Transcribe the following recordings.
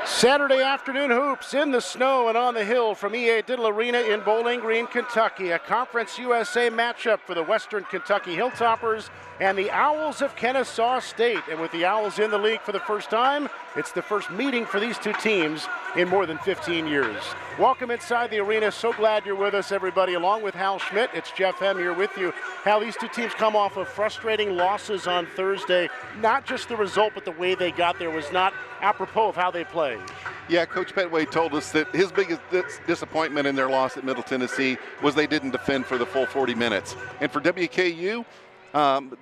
Saturday afternoon hoops in the snow and on the hill from EA Diddle Arena in Bowling Green, Kentucky. A Conference USA matchup for the Western Kentucky Hilltoppers and the Owls of Kennesaw State. And with the Owls in the league for the first time, it's the first meeting for these two teams in more than 15 years. Welcome inside the arena. So glad you're with us, everybody. Along with Hal Schmidt, it's Jeff Hem here with you. Hal, these two teams come off of frustrating losses on Thursday. Not just the result, but the way they got there was not apropos of how they played. Yeah, Coach Petway told us that his biggest disappointment in their loss at Middle Tennessee was they didn't defend for the full 40 minutes. And for WKU,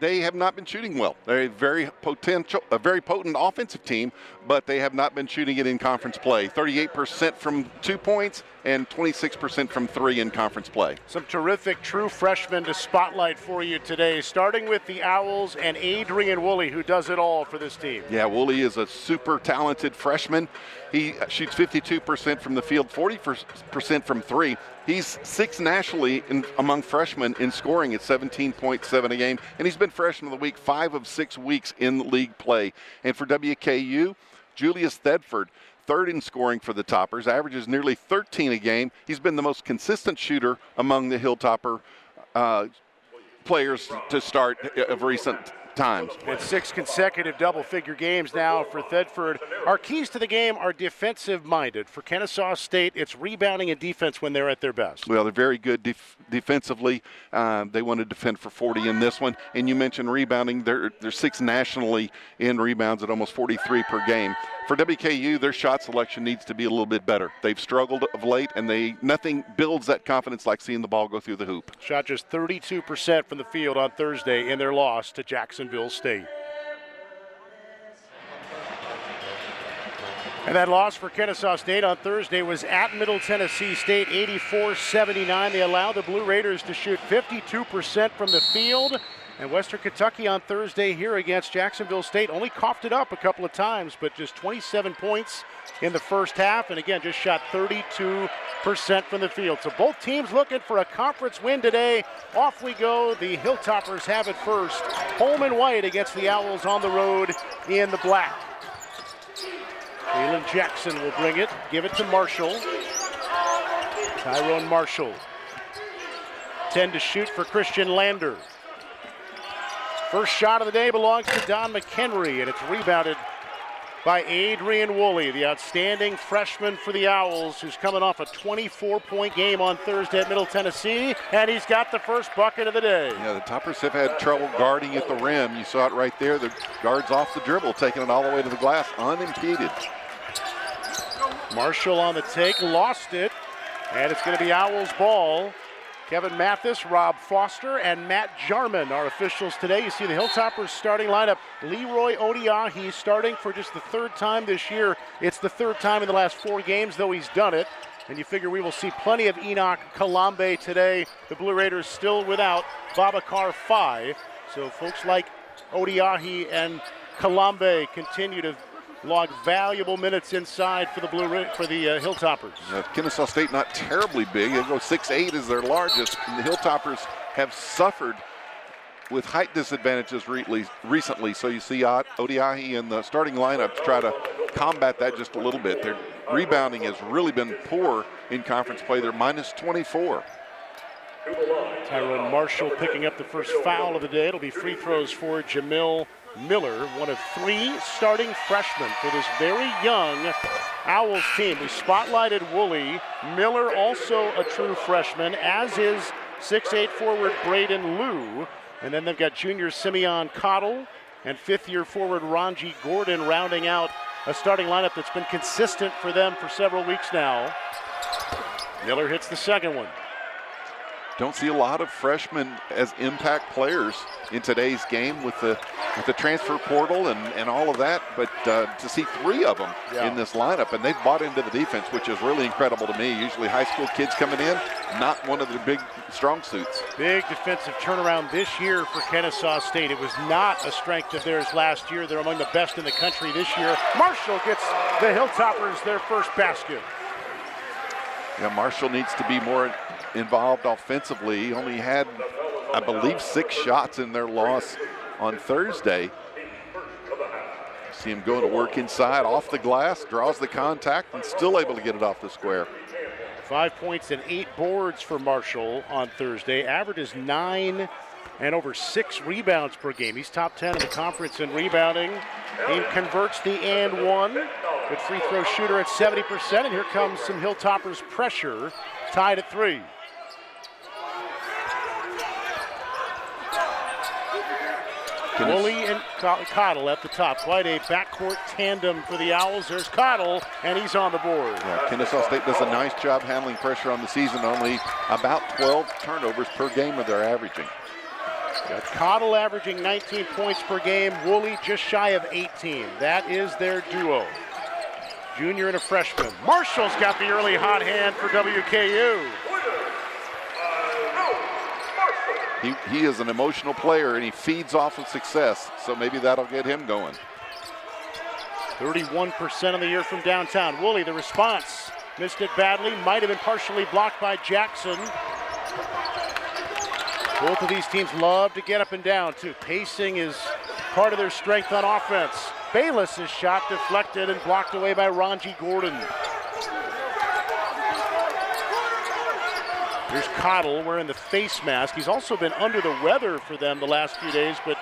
they have not been shooting well. They're a very potent offensive team, but they have not been shooting it in conference play. 38% from 2 points and 26% from 3 in conference play. Some terrific true freshmen to spotlight for you today, starting with the Owls and Adrian Woolley, who does it all for this team. Yeah, Woolley is a super talented freshman. He shoots 52% from the field, 40% from 3. He's 6th nationally among freshmen in scoring at 17.7 a game, and he's been freshman of the week 5 of 6 weeks in league play. And for WKU, Julius Thedford, 3rd in scoring for the Toppers, averages nearly 13 a game. He's been the most consistent shooter among the Hilltopper players to start of recent times. And 6 consecutive double-figure games now for Thedford. Our keys to the game are defensive-minded. For Kennesaw State, it's rebounding and defense when they're at their best. Well, they're very good defensively. They want to defend for 40 in this one. And you mentioned rebounding. They're 6th nationally in rebounds at almost 43 per game. For WKU, their shot selection needs to be a little bit better. They've struggled of late, and nothing builds that confidence like seeing the ball go through the hoop. Shot just 32% from the field on Thursday in their loss to Jacksonville State. And that loss for Kennesaw State on Thursday was at Middle Tennessee State, 84-79. They allowed the Blue Raiders to shoot 52% from the field. And Western Kentucky on Thursday here against Jacksonville State only coughed it up a couple of times, but just 27 points in the first half. And again, just shot 32% from the field. So both teams looking for a conference win today. Off we go. The Hilltoppers have it first. Home and white against the Owls on the road in the black. Jalen Jackson will bring it. Give it to Marshall. Tyrone Marshall. 10 to shoot for Christian Lander. First shot of the day belongs to Don McHenry, and it's rebounded by Adrian Woolley, the outstanding freshman for the Owls, who's coming off a 24-point game on Thursday at Middle Tennessee, and he's got the first bucket of the day. Yeah, the Toppers have had trouble guarding at the rim. You saw it right there. The guard's off the dribble, taking it all the way to the glass, unimpeded. Marshall on the take, lost it, and it's going to be Owls ball. Kevin Mathis, Rob Foster, and Matt Jarman are officials today. You see the Hilltoppers starting lineup. Leroy Odiahi starting for just the 3rd time this year. It's the 3rd time in the last 4 games, though he's done it. And you figure we will see plenty of Enoch Kalambe today. The Blue Raiders still without Babacar Faye. So folks like Odiahi and Kalambe continue to log valuable minutes inside for the Hilltoppers. Kennesaw State not terribly big. They go 6'8" as their largest. And the Hilltoppers have suffered with height disadvantages recently. So you see Odiahi in the starting lineup to try to combat that just a little bit. Their rebounding has really been poor in conference play. They're minus 24. Tyrone Marshall picking up the first foul of the day. It'll be free throws for Jamil Miller, one of 3 starting freshmen for this very young Owls team. We spotlighted Woolley. Miller also a true freshman, as is 6'8" forward Braden Liu. And then they've got junior Simeon Cottle and 5th-year forward Ranji Gordon rounding out a starting lineup that's been consistent for them for several weeks now. Miller hits the second one. Don't see a lot of freshmen as impact players in today's game with the transfer portal and all of that, but to see 3 of them in this lineup, and they've bought into the defense, which is really incredible to me. Usually high school kids coming in, not one of their big strong suits. Big defensive turnaround this year for Kennesaw State. It was not a strength of theirs last year. They're among the best in the country this year. Marshall gets the Hilltoppers their first basket. Yeah, Marshall needs to be more involved offensively. He only had, I believe, 6 shots in their loss on Thursday. See him going to work inside, off the glass, draws the contact, and still able to get it off the square. 5 points and 8 boards for Marshall on Thursday. Average is 9 and over 6 rebounds per game. He's top 10 in the conference in rebounding. He converts the and one. Good free throw shooter at 70%. And here comes some Hilltoppers pressure, tied at 3. Woolley and Cottle at the top. Quite a backcourt tandem for the Owls. There's Cottle, and he's on the board. Yeah, Kennesaw State does a nice job handling pressure on the season. Only about 12 turnovers per game that they're averaging. Got Cottle averaging 19 points per game. Woolley just shy of 18. That is their duo. Junior and a freshman. Marshall's got the early hot hand for WKU. He is an emotional player, and he feeds off of success, so maybe that'll get him going. 31% of the year from downtown. Woolley, the response. Missed it badly. Might have been partially blocked by Jackson. Both of these teams love to get up and down, too. Pacing is part of their strength on offense. Bayless's shot deflected and blocked away by Ranji Gordon. Here's Cottle wearing the face mask. He's also been under the weather for them the last few days, but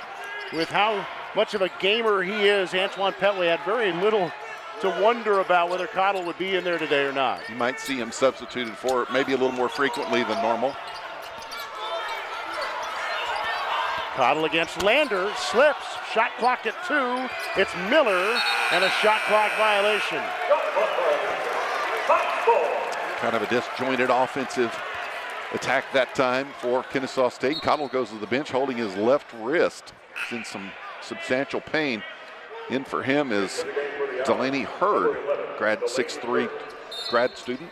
with how much of a gamer he is, Antoine Petway had very little to wonder about whether Cottle would be in there today or not. You might see him substituted for it maybe a little more frequently than normal. Cottle against Lander, slips, shot clock at 2. It's Miller and a shot clock violation. Kind of a disjointed offensive attack that time for Kennesaw State. Cottle goes to the bench holding his left wrist. He's in some substantial pain. In for him is Delaney Hurd, grad 6'3" grad student.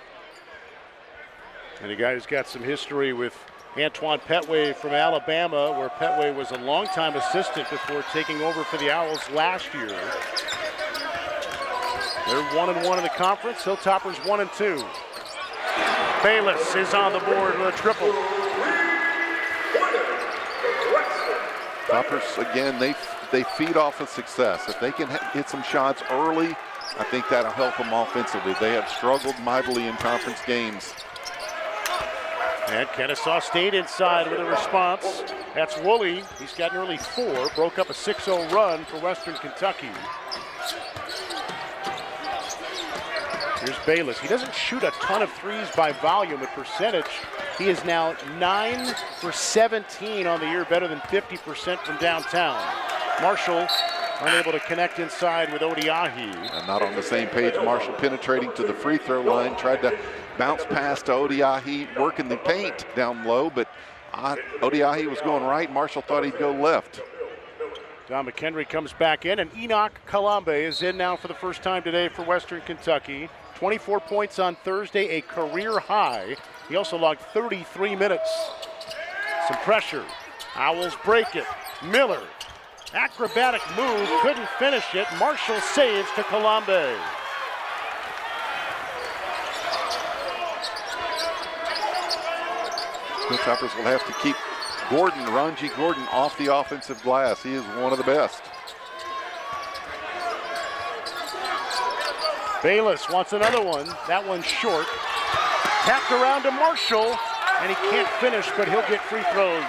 And a guy who's got some history with Antoine Petway from Alabama, where Petway was a longtime assistant before taking over for the Owls last year. They're 1-1 in the conference. Hilltoppers 1-2. Bayless is on the board with a triple. Toppers, again, they feed off of success. If they can hit some shots early, I think that'll help them offensively. They have struggled mightily in conference games. And Kennesaw State inside with a response. That's Woolley. He's got nearly 4. Broke up a 6-0 run for Western Kentucky. Here's Bayless. He doesn't shoot a ton of threes by volume. At percentage, he is now 9 for 17 on the year, better than 50% from downtown. Marshall unable to connect inside with Odiahi. And not on the same page. Marshall penetrating to the free throw line, tried to bounce past to Odiahi, working the paint down low, but Odiahi was going right. Marshall thought he'd go left. Don McHenry comes back in, and Enoch Kalambe is in now for the first time today for Western Kentucky. 24 points on Thursday, a career high. He also logged 33 minutes. Some pressure. Owls break it. Miller, acrobatic move, couldn't finish it. Marshall saves to Kalambe. Hilltoppers will have to keep Ranji Gordon, off the offensive glass. He is one of the best. Bayless wants another one. That one's short. Tapped around to Marshall, and he can't finish, but he'll get free throws.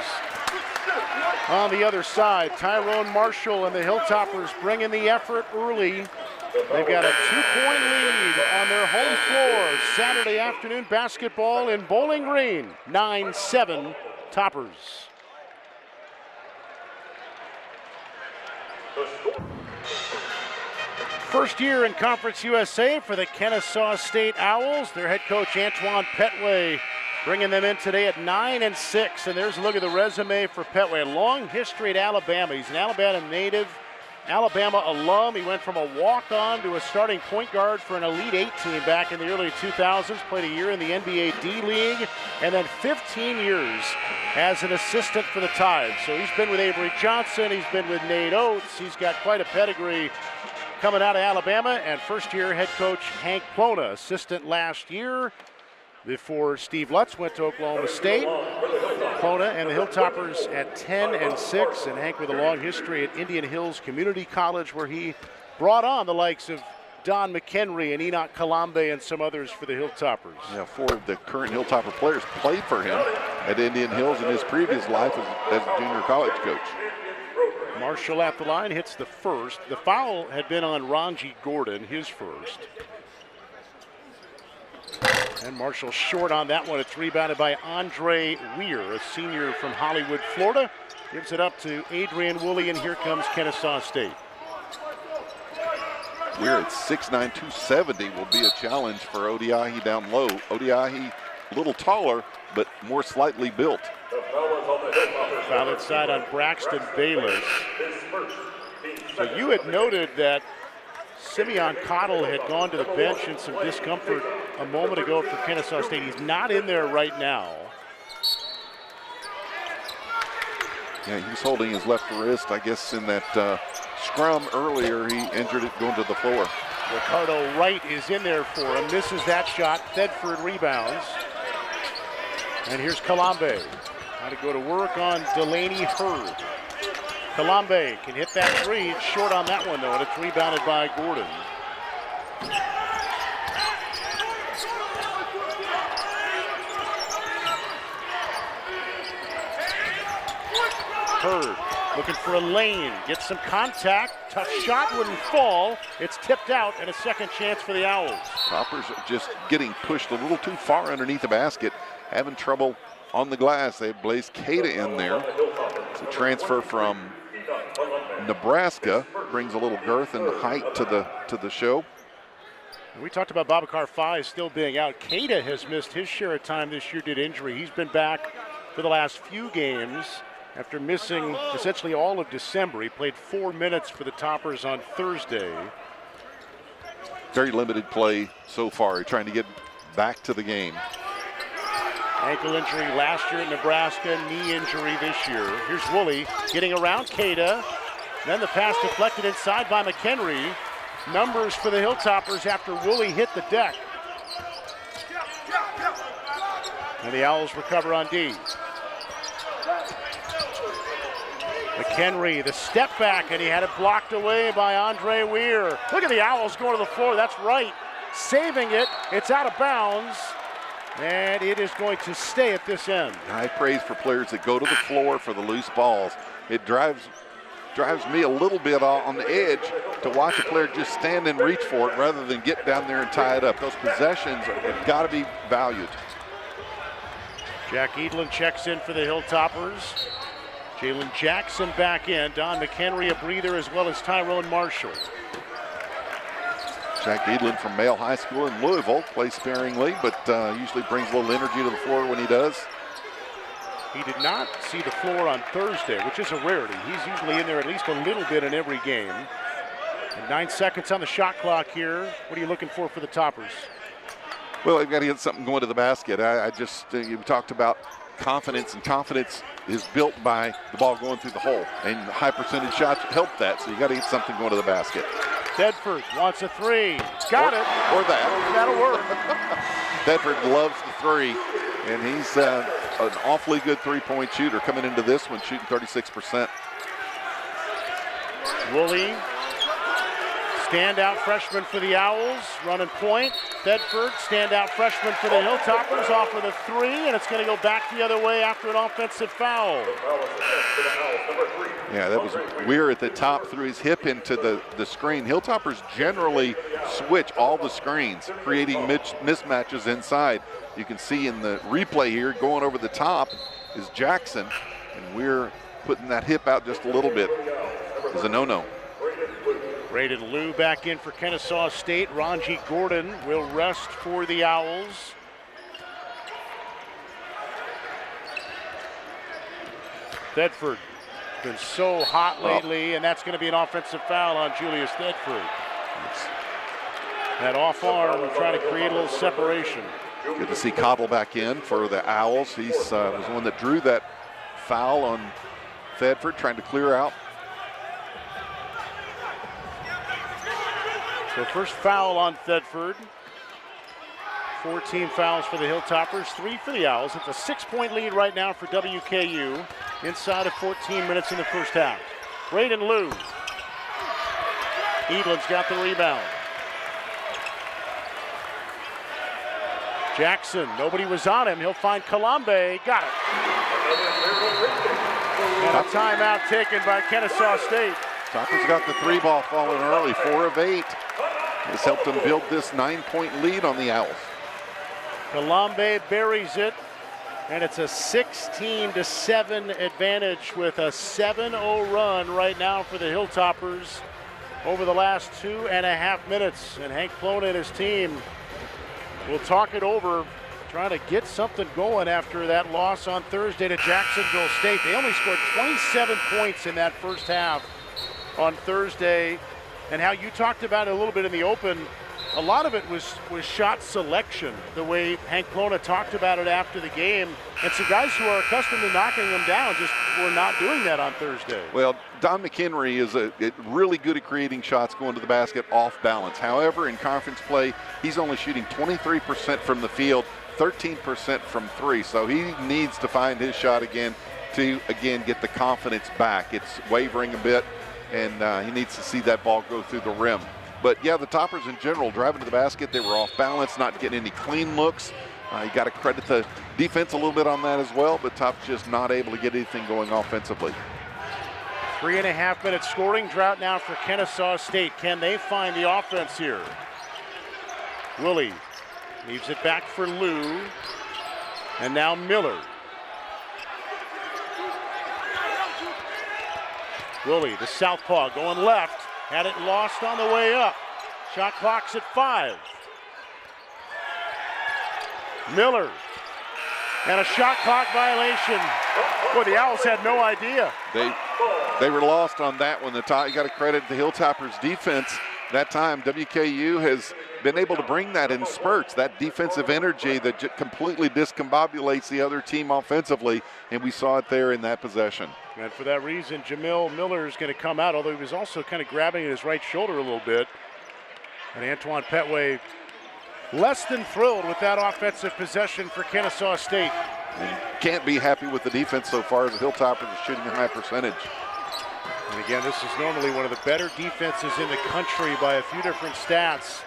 On the other side, Tyrone Marshall and the Hilltoppers bring in the effort early. They've got a 2-point lead on their home floor. Saturday afternoon basketball in Bowling Green. 9-7 Toppers. First year in Conference USA for the Kennesaw State Owls. Their head coach Antoine Petway bringing them in today at 9-6. And there's a look at the resume for Petway. Long history at Alabama. He's an Alabama native, Alabama alum. He went from a walk-on to a starting point guard for an Elite 8 team back in the early 2000s. Played a year in the NBA D-League, and then 15 years as an assistant for the Tide. So he's been with Avery Johnson. He's been with Nate Oates. He's got quite a pedigree coming out of Alabama. And first-year head coach Hank Plona, assistant last year before Steve Lutz went to Oklahoma State. Plona and the Hilltoppers at 10-6, and Hank with a long history at Indian Hills Community College, where he brought on the likes of Don McHenry and Enoch Kalambe and some others for the Hilltoppers. Yeah, 4 of the current Hilltopper players played for him at Indian Hills in his previous life as a junior college coach. Marshall at the line hits the first. The foul had been on Ranji Gordon, his first. And Marshall short on that one. It's rebounded by Andre Weir, a senior from Hollywood, Florida. Gives it up to Adrian Woolley, and here comes Kennesaw State. Weir at 6'9", 270 will be a challenge for Odiahi down low. Odiahi a little taller, but more slightly built. Foul inside on Braxton Bayless. So you had noted that Simeon Cottle had gone to the bench in some discomfort a moment ago for Kennesaw State. He's not in there right now. Yeah, he was holding his left wrist, I guess, in that scrum earlier. He injured it going to the floor. Ricardo Wright is in there for him. Misses that shot. Thedford rebounds. And here's Kalambe. Trying to go to work on Delaney Hurd. Kalambe can hit that three. It's short on that one, though, and it's rebounded by Gordon. Hurd looking for a lane. Gets some contact. Tough shot, wouldn't fall. It's tipped out, and a second chance for the Owls. Toppers are just getting pushed a little too far underneath the basket. Having trouble on the glass. They have Blaze Cada in there. It's a transfer from Nebraska. Brings a little girth and height to the show. We talked about Babacar Faye still being out. Cada has missed his share of time this year due to injury. He's been back for the last few games after missing essentially all of December. He played 4 minutes for the Toppers on Thursday. Very limited play so far. He's trying to get back to the game. Ankle injury last year at Nebraska, knee injury this year. Here's Woolley getting around Cada. Then the pass deflected inside by McHenry. Numbers for the Hilltoppers after Woolley hit the deck. And the Owls recover on D. McHenry, the step back, and he had it blocked away by Andre Weir. Look at the Owls going to the floor. That's right. Saving it. It's out of bounds. And it is going to stay at this end. High praise for players that go to the floor for the loose balls. It drives me a little bit on the edge to watch a player just stand and reach for it rather than get down there and tie it up. Those possessions have got to be valued. Jack Edlin checks in for the Hilltoppers. Jalen Jackson back in. Don McHenry a breather, as well as Tyrone Marshall. Jack Edlin from Male High School in Louisville plays sparingly, but usually brings a little energy to the floor when he does. He did not see the floor on Thursday, which is a rarity. He's usually in there at least a little bit in every game. And 9 seconds on the shot clock here. What are you looking for the Toppers? Well, they've got to get something going to the basket. You talked about confidence, and confidence is built by the ball going through the hole. And high percentage shots help that, so you got to get something going to the basket. Thedford wants a three. Got it. Or that. That'll work. Thedford loves the three, and he's an awfully good three-point shooter coming into this one, shooting 36%. Woolley, standout freshman for the Owls, running point. Thedford, standout freshman for the Hilltoppers, off with a three, and it's going to go back the other way after an offensive foul. Yeah, that was Weir at the top, threw his hip into the screen. Hilltoppers generally switch all the screens, creating mismatches inside. You can see in the replay here, going over the top is Jackson, and Weir putting that hip out just a little bit. It was a no-no. Braden Liu back in for Kennesaw State. Ranji Gordon will rest for the Owls. Thedford been so hot lately, and that's going to be an offensive foul on Julius Thedford. That off arm trying to create a little separation. Good to see Cottle back in for the Owls. He's was the one that drew that foul on Thedford, trying to clear out. So first foul on Thedford. 14 fouls for the Hilltoppers, 3 for the Owls. It's a 6-point lead right now for WKU inside of 14 minutes in the first half. Braden Liu Edlin's got the rebound. Jackson, nobody was on him. He'll find Kalambe. Got it. And a timeout taken by Kennesaw State. Toppers got the 3-ball falling early, 4 of 8. This helped them build this 9-point lead on the Owls. Kalambe buries it, and it's a 16-7 advantage with a 7-0 run right now for the Hilltoppers over the last 2.5 minutes. And Hank Plone and his team will talk it over, trying to get something going after that loss on Thursday to Jacksonville State. They only scored 27 points in that first half on Thursday. And how you talked about it a little bit in the open, a lot of it was shot selection, the way Hank Plona talked about it after the game. And some guys who are accustomed to knocking them down just were not doing that on Thursday. Well, Don McHenry is really good at creating shots going to the basket off balance. However, in conference play, he's only shooting 23% from the field, 13% from 3. So he needs to find his shot again to, get the confidence back. It's wavering a bit, and he needs to see that ball go through the rim. But yeah, the Toppers in general, driving to the basket, they were off balance, not getting any clean looks. You got to credit the defense a little bit on that as well, but Toppers just not able to get anything going offensively. 3.5 minute scoring drought now for Kennesaw State. Can they find the offense here? Willie leaves it back for Lou, and now Miller. Willie, the southpaw, going left. Had it lost on the way up. Shot clock's at 5. Miller. And a shot clock violation. Boy, the Owls had no idea. They were lost on that one. You got to credit the Hilltoppers defense. That time, WKU has been able to bring that in spurts, that defensive energy that completely discombobulates the other team offensively, and we saw it there in that possession. And for that reason, Jamil Miller is going to come out, although he was also kind of grabbing at his right shoulder a little bit. And Antoine Petway less than thrilled with that offensive possession for Kennesaw State. Can't be happy with the defense so far as the Hilltoppers are shooting a high percentage. And again, this is normally one of the better defenses in the country by a few different stats.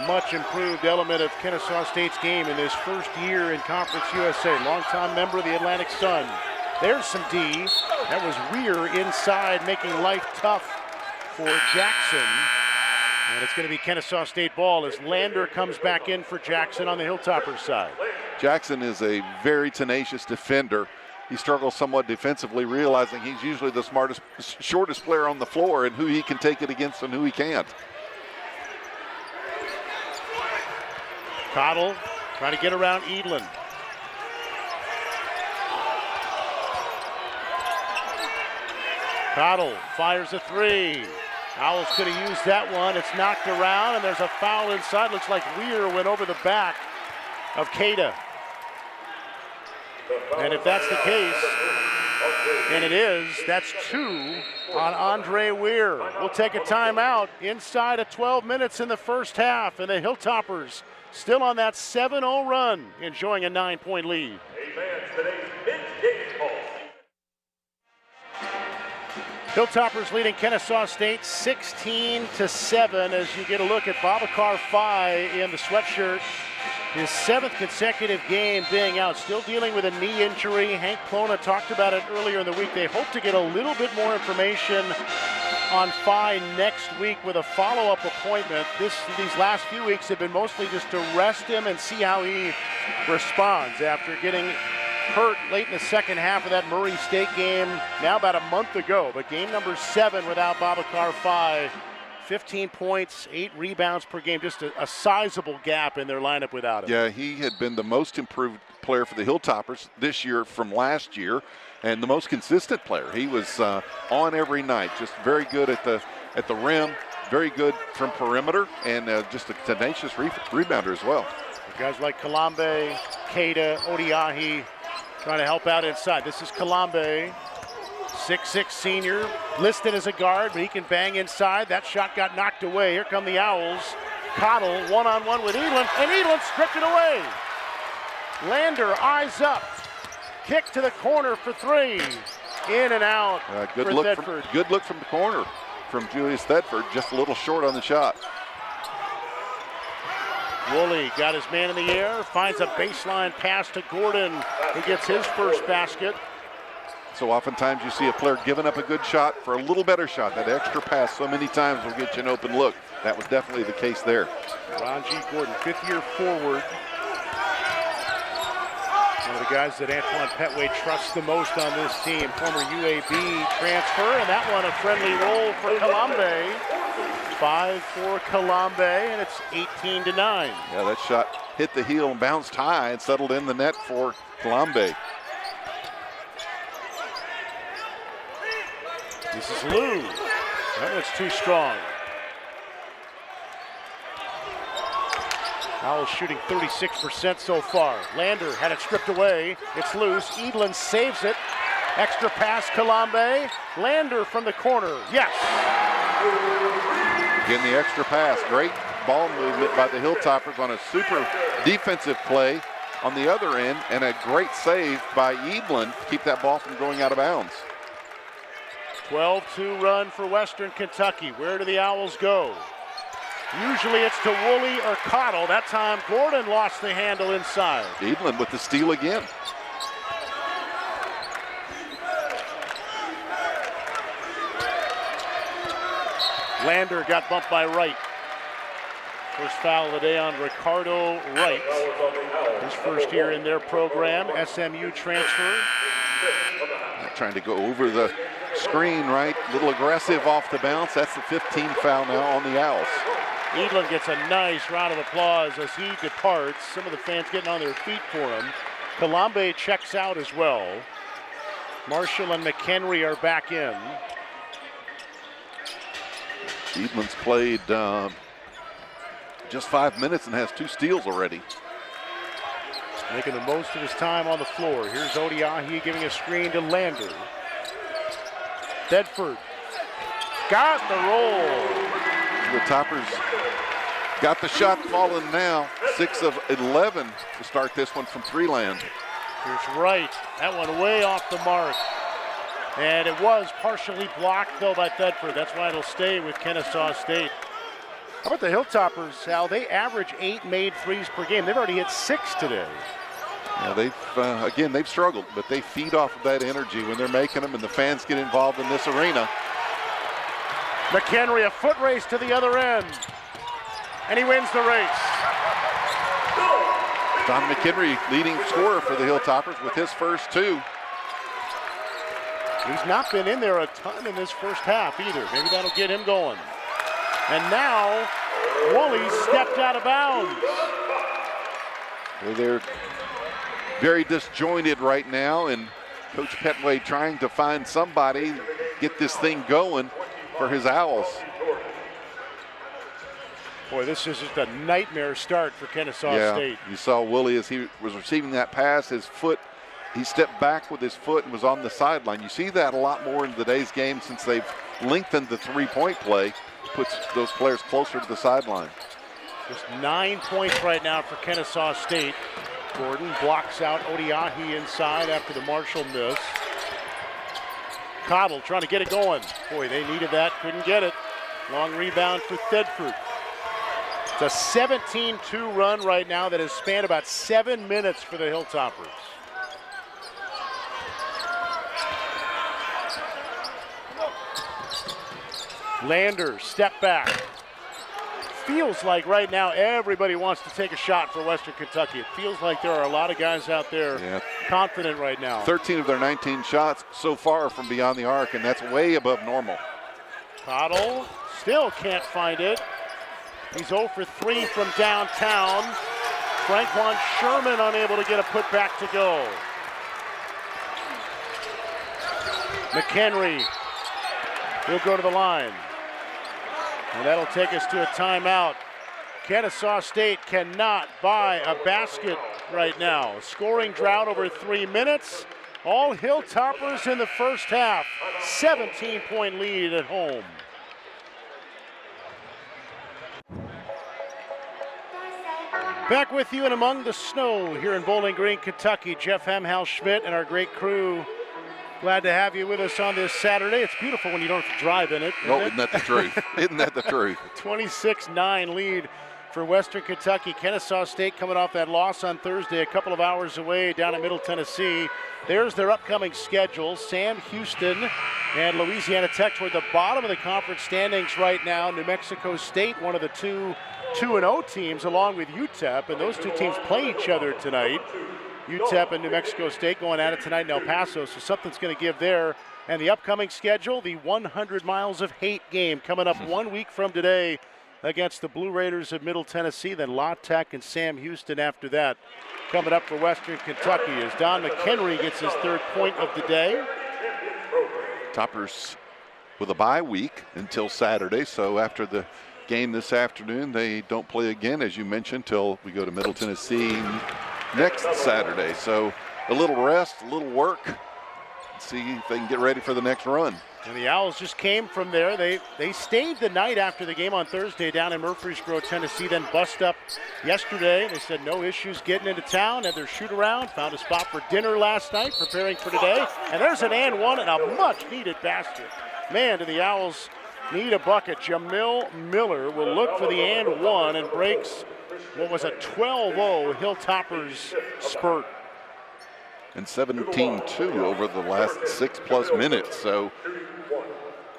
Much improved element of Kennesaw State's game in this first year in Conference USA. Longtime member of the Atlantic Sun. There's some D. That was Weir inside, making life tough for Jackson. And it's going to be Kennesaw State ball as Lander comes back in for Jackson on the Hilltoppers side. Jackson is a very tenacious defender. He struggles somewhat defensively, realizing he's usually the smartest, shortest player on the floor and who he can take it against and who he can't. Cottle trying to get around Edlin. Cottle fires a 3. Owls could have used that one. It's knocked around, and there's a foul inside. Looks like Weir went over the back of Cada. And if that's the case, and it is, that's 2 on Andre Weir. We'll take a timeout inside of 12 minutes in the first half, and the Hilltoppers still on that 7-0 run, enjoying a 9-point lead. Hilltoppers leading Kennesaw State 16-7 as you get a look at Babacar Faye in the sweatshirt. His 7th consecutive game being out, still dealing with a knee injury. Hank Plona talked about it earlier in the week. They hope to get a little bit more information on Faye next week with a follow-up appointment. These last few weeks have been mostly just to rest him and see how he responds after getting hurt late in the second half of that Murray State game, now about a month ago. But game number 7 without Babacar Faye. 15 points, 8 rebounds per game, just a sizable gap in their lineup without him. Yeah, he had been the most improved player for the Hilltoppers this year from last year, and the most consistent player. He was on every night, just very good at the rim, very good from perimeter, and just a tenacious rebounder as well. Guys like Kalambe, Cada, Odiahi trying to help out inside. This is Kalambe. 6'6" senior, listed as a guard, but he can bang inside. That shot got knocked away. Here come the Owls. Cottle one-on-one with Edlin, and Edlin stripped it away. Lander eyes up. Kick to the corner for 3. In and out good for look Thedford. Good look from the corner. from Julius Thedford, just a little short on the shot. Woolley got his man in the air, finds a baseline pass to Gordon, who gets his first basket. So oftentimes you see a player giving up a good shot for a little better shot. That extra pass so many times will get you an open look. That was definitely the case there. Ron G. Gordon, fifth-year forward. One of the guys that Antoine Petway trusts the most on this team. Former UAB transfer, and that one a friendly roll for Kalambe. 5 for Kalambe, and it's 18-9. Yeah, that shot hit the heel and bounced high and settled in the net for Kalambe. This is Lou. That one's too strong. Owls shooting 36% so far. Lander had it stripped away. It's loose. Edlin saves it. Extra pass, Kalambe. Lander from the corner. Yes. Again, the extra pass. Great ball movement by the Hilltoppers on a super defensive play on the other end, and a great save by Edlin to keep that ball from going out of bounds. 12-2 run for Western Kentucky. Where do the Owls go? Usually it's to Woolley or Cottle. That time Gordon lost the handle inside. Edlin with the steal again. Lander got bumped by Wright. First foul of the day on Ricardo Wright. His first year in their program, SMU transfer. Trying to go over the screen, right? A little aggressive off the bounce. That's the 15th foul now on the Owls. Edlin gets a nice round of applause as he departs. Some of the fans getting on their feet for him. Kalambe checks out as well. Marshall and McHenry are back in. Edlin's played just 5 minutes and has 2 steals already. Making the most of his time on the floor. Here's Odiahi giving a screen to Lander. Thedford got the roll. The Toppers got the shot falling now. 6 of 11 to start this one from three land. Here's Wright. That one way off the mark. And it was partially blocked, though, by Thedford. That's why it'll stay with Kennesaw State. How about the Hilltoppers, Sal? They average 8 made threes per game. They've already hit 6 today. Yeah, they've struggled, but they feed off of that energy when they're making them, and the fans get involved in this arena. McHenry, a foot race to the other end. And he wins the race. Don McHenry, leading scorer for the Hilltoppers with his first 2. He's not been in there a ton in this first half either. Maybe that'll get him going. And now, Woolley stepped out of bounds. They're very disjointed right now, and Coach Petway trying to find somebody, get this thing going for his Owls. Boy, this is just a nightmare start for Kennesaw State. You saw Woolley as he was receiving that pass, his foot, he stepped back with his foot and was on the sideline. You see that a lot more in today's game since they've lengthened the three-point play, puts those players closer to the sideline. Just 9 points right now for Kennesaw State. Gordon blocks out Odiahi inside after the Marshall miss. Cottle trying to get it going. Boy, they needed that, couldn't get it. Long rebound for Thedford. It's a 17-2 run right now that has spanned about 7 minutes for the Hilltoppers. Lander, step back. Feels like right now everybody wants to take a shot for Western Kentucky. It feels like there are a lot of guys out there confident right now. 13 of their 19 shots so far from beyond the arc, and that's way above normal. Cottle still can't find it. He's 0 for 3 from downtown. Franquan Sherman unable to get a putback to go. McHenry will go to the line. And that'll take us to a timeout. Kennesaw State cannot buy a basket right now. Scoring drought over 3 minutes. All Hilltoppers in the first half. 17-point lead at home. Back with you and among the snow here in Bowling Green, Kentucky. Jeff Hemhouse-Schmidt and our great crew Glad to have you with us on this Saturday. It's beautiful when you don't have to drive in it. Isn't that the truth? Isn't that the truth? 26-9 lead for Western Kentucky. Kennesaw State coming off that loss on Thursday, a couple of hours away down in Middle Tennessee. There's their upcoming schedule. Sam Houston and Louisiana Tech toward the bottom of the conference standings right now. New Mexico State, one of the 2-0 teams, along with UTEP, and those two teams play each other tonight. UTEP and New Mexico State going at it tonight in El Paso, so something's going to give there. And the upcoming schedule, the 100 Miles of Hate game coming up 1 week from today against the Blue Raiders of Middle Tennessee, then La Tech and Sam Houston after that. Coming up for Western Kentucky as Don McHenry gets his third point of the day. Toppers with a bye week until Saturday, so after the game this afternoon, they don't play again, as you mentioned, till we go to Middle Tennessee next Saturday. So a little rest, a little work, see if they can get ready for the next run. And the Owls just came from there. They stayed the night after the game on Thursday down in Murfreesboro, Tennessee, then bust up yesterday. They said no issues getting into town, had their shoot around, found a spot for dinner last night, preparing for today. And there's an and one and a much-needed basket. Man, do the Owls need a bucket. Jamil Miller will look for the and one and breaks what was a 12-0 Hilltoppers spurt. And 17-2 over the last 6+ minutes. So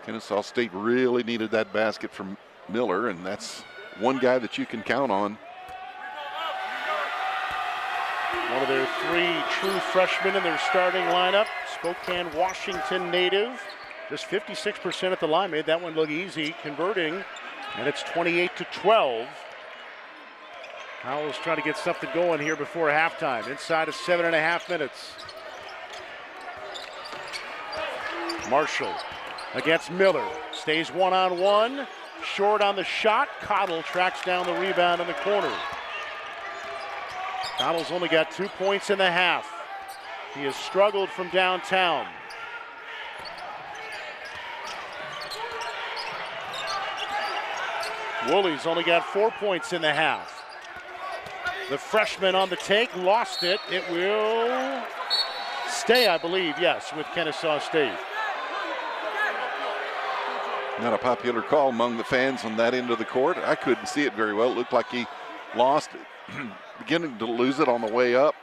Kennesaw State really needed that basket from Miller, and that's one guy that you can count on. One of their three true freshmen in their starting lineup, Spokane, Washington native. Just 56% at the line, made that one look easy, converting, and it's 28-12. Owls trying to get something going here before halftime, inside of 7.5 minutes. Marshall against Miller, stays one-on-one, short on the shot. Cottle tracks down the rebound in the corner. Cottle's only got 2 points in the half. He has struggled from downtown. Woolley's only got 4 points in the half. The freshman on the take, lost it. It will stay, I believe, yes, with Kennesaw State. Not a popular call among the fans on that end of the court. I couldn't see it very well. It looked like he lost it, beginning to lose it on the way up.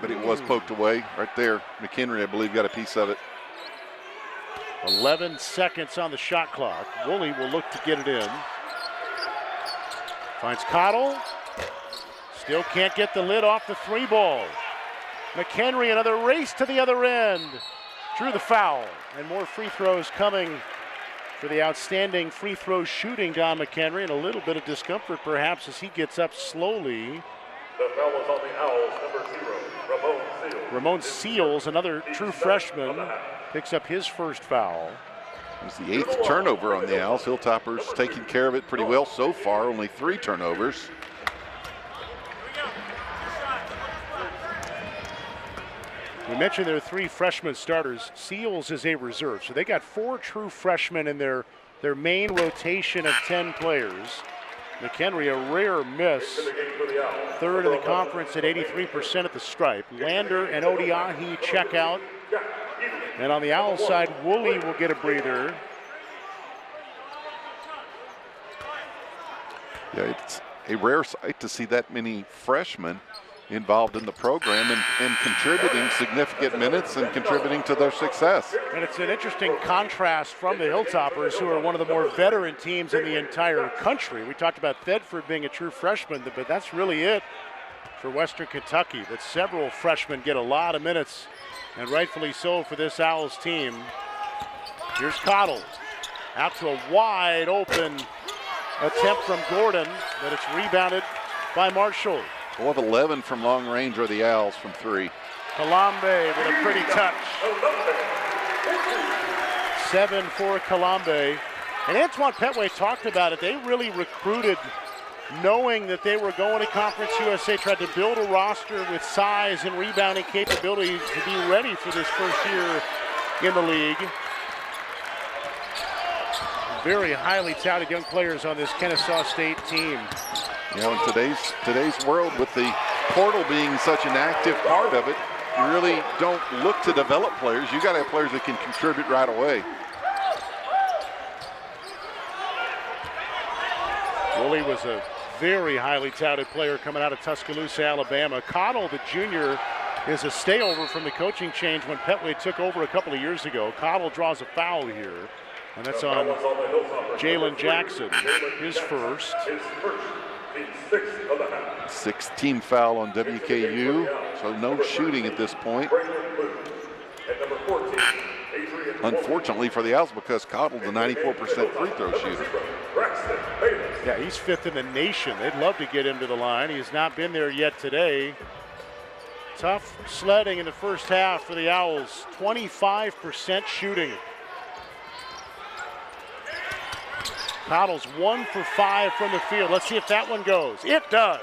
But it was poked away right there. McHenry, I believe, got a piece of it. 11 seconds on the shot clock. Woolley will look to get it in. Finds Cottle. Still can't get the lid off the three ball. McHenry, another race to the other end. Drew the foul, and more free throws coming for the outstanding free throw shooting Don McHenry, and a little bit of discomfort perhaps as he gets up slowly. The foul is on the Owls, number 0, Ramon Seals. Ramon Seals, another true freshman, picks up his first foul. It's the 8th turnover on the Owls. Hilltoppers taking care of it pretty well so far, only 3 turnovers. We mentioned there are 3 freshman starters. Seals is a reserve, so they got 4 true freshmen in their main rotation of 10 players. McHenry, a rare miss. Third in the conference at 83% at the stripe. Lander and Odiahi check out. And on the Owl side, Woolley will get a breather. Yeah, it's a rare sight to see that many freshmen involved in the program and contributing significant minutes and contributing to their success. And it's an interesting contrast from the Hilltoppers, who are one of the more veteran teams in the entire country. We talked about Thedford being a true freshman, but that's really it for Western Kentucky. But several freshmen get a lot of minutes, and rightfully so for this Owls team. Here's Cottle, out to a wide open attempt from Gordon, but it's rebounded by Marshall. 12 of 11 from long range are the Owls from 3. Kalambe with a pretty touch. 7 for Kalambe. And Antoine Petway talked about it. They really recruited knowing that they were going to Conference USA, tried to build a roster with size and rebounding capability to be ready for this first year in the league. Very highly touted young players on this Kennesaw State team. You know, in today's world, with the portal being such an active part of it, you really don't look to develop players. You got to have players that can contribute right away. Woolley was a very highly touted player coming out of Tuscaloosa, Alabama. Cottle, the junior, is a stayover from the coaching change when Petway took over a couple of years ago. Cottle draws a foul here, and that's on Jalen Jackson, his first. Sixth team foul on WKU, so no shooting at this point. Unfortunately for the Owls, because Cottle's a 94% free throw shooter. Yeah, he's fifth in the nation. They'd love to get him to the line. He has not been there yet today. Tough sledding in the first half for the Owls. 25% shooting. Cottle's 1 for 5 from the field. Let's see if that one goes. It does.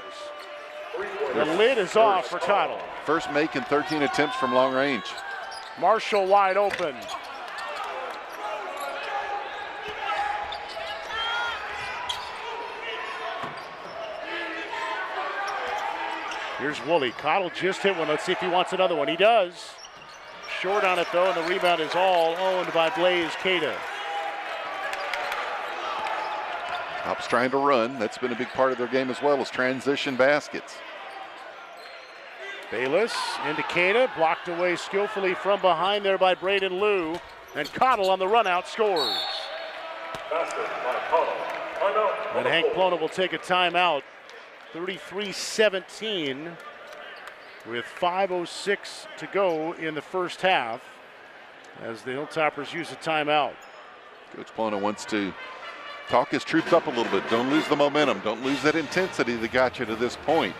The lid is off for Cottle. First make in 13 attempts from long range. Marshall wide open. Here's Woolley. Cottle just hit one. Let's see if he wants another one. He does. Short on it, though, and the rebound is all owned by Blaze Cada. Hop's trying to run. That's been a big part of their game as well as transition baskets. Bayless into Cada, blocked away skillfully from behind there by Braden Liu. And Cottle on the run out scores. And Hank Plona will take a timeout. 33-17 with 5:06 to go in the first half as the Hilltoppers use a timeout. Coach Plona wants to talk his troops up a little bit. Don't lose the momentum. Don't lose that intensity that got you to this point.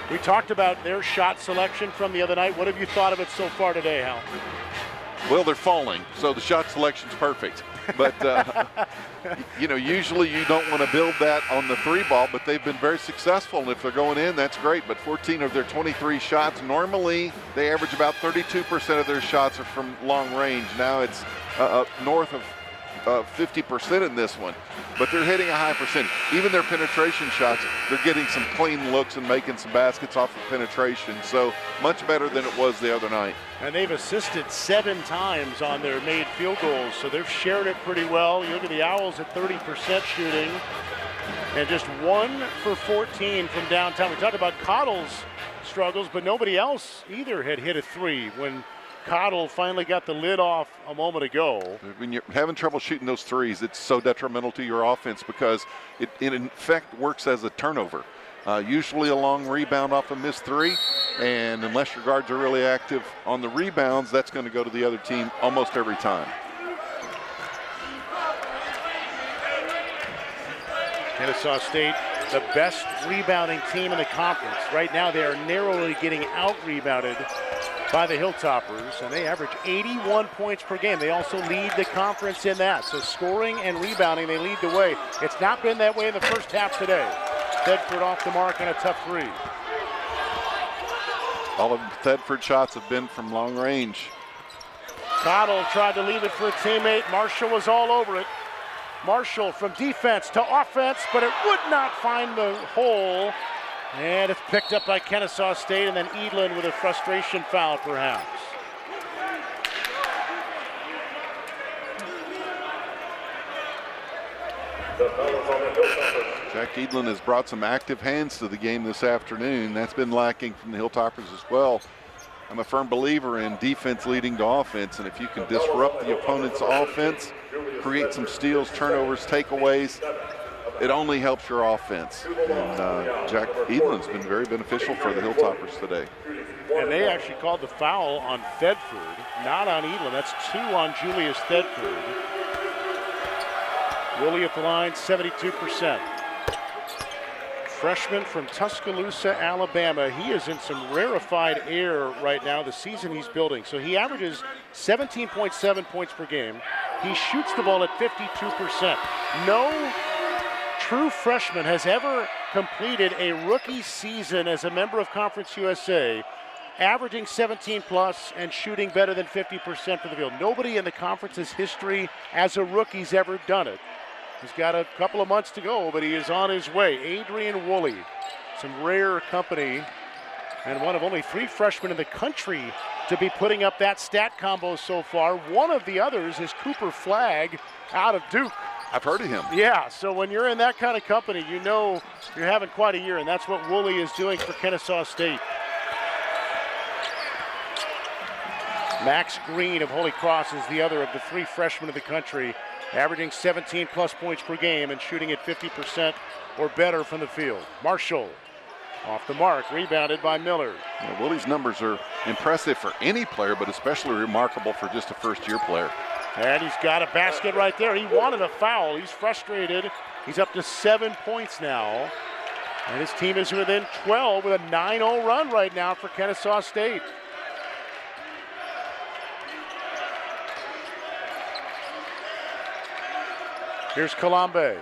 We talked about their shot selection from the other night. What have you thought of it so far today, Hal? Well, they're falling, so the shot selection's perfect. But, you know, usually you don't want to build that on the three ball, but they've been very successful. And if they're going in, that's great. But 14 of their 23 shots, normally they average about 32% of their shots are from long range. Now it's north of 50% in this one, but they're hitting a high percentage. Even their penetration shots, they're getting some clean looks and making some baskets off of penetration. So much better than it was the other night. And they've assisted 7 times on their made field goals, so they've shared it pretty well. You look at the Owls at 30% shooting and just 1 for 14 from downtown. We talked about Cottle's struggles, but nobody else either had hit a 3 when Cottle finally got the lid off a moment ago. When you're having trouble shooting those threes, it's so detrimental to your offense because it in effect works as a turnover. Usually a long rebound off a missed 3, and unless your guards are really active on the rebounds, that's going to go to the other team almost every time. Kennesaw State, the best rebounding team in the conference. Right now they are narrowly getting out-rebounded by the Hilltoppers, and they average 81 points per game. They also lead the conference in that. So scoring and rebounding, they lead the way. It's not been that way in the first half today. Thedford off the mark on a tough 3. All of Thedford's shots have been from long range. Cottle tried to leave it for a teammate. Marshall was all over it. Marshall from defense to offense, but it would not find the hole. And it's picked up by Kennesaw State, and then Edlin with a frustration foul, perhaps. Jack Edlin has brought some active hands to the game this afternoon. That's been lacking from the Hilltoppers as well. I'm a firm believer in defense leading to offense, and if you can disrupt the opponent's offense, create some steals, turnovers, takeaways, it only helps your offense. And Jack Edlin's been very beneficial for the Hilltoppers today. And they actually called the foul on Thedford, not on Edlin. That's 2 on Julius Thedford. Woolley at the line, 72%. Freshman from Tuscaloosa, Alabama. He is in some rarefied air right now, the season he's building. So he averages 17.7 points per game. He shoots the ball at 52%. No true freshman has ever completed a rookie season as a member of Conference USA, averaging 17 plus and shooting better than 50% from the field. Nobody in the conference's history as a rookie's ever done it. He's got a couple of months to go, but he is on his way. Adrian Woolley, some rare company and one of only 3 freshmen in the country to be putting up that stat combo so far. One of the others is Cooper Flagg out of Duke. I've heard of him. Yeah, so when you're in that kind of company, you know you're having quite a year, and that's what Woolley is doing for Kennesaw State. Max Green of Holy Cross is the other of the 3 freshmen of the country, averaging 17-plus points per game and shooting at 50% or better from the field. Marshall off the mark, rebounded by Miller. Yeah, Woolley's numbers are impressive for any player, but especially remarkable for just a first-year player. And he's got a basket right there. He wanted a foul. He's frustrated. He's up to 7 points now. And his team is within 12 with a 9-0 run right now for Kennesaw State. Here's Kalambe.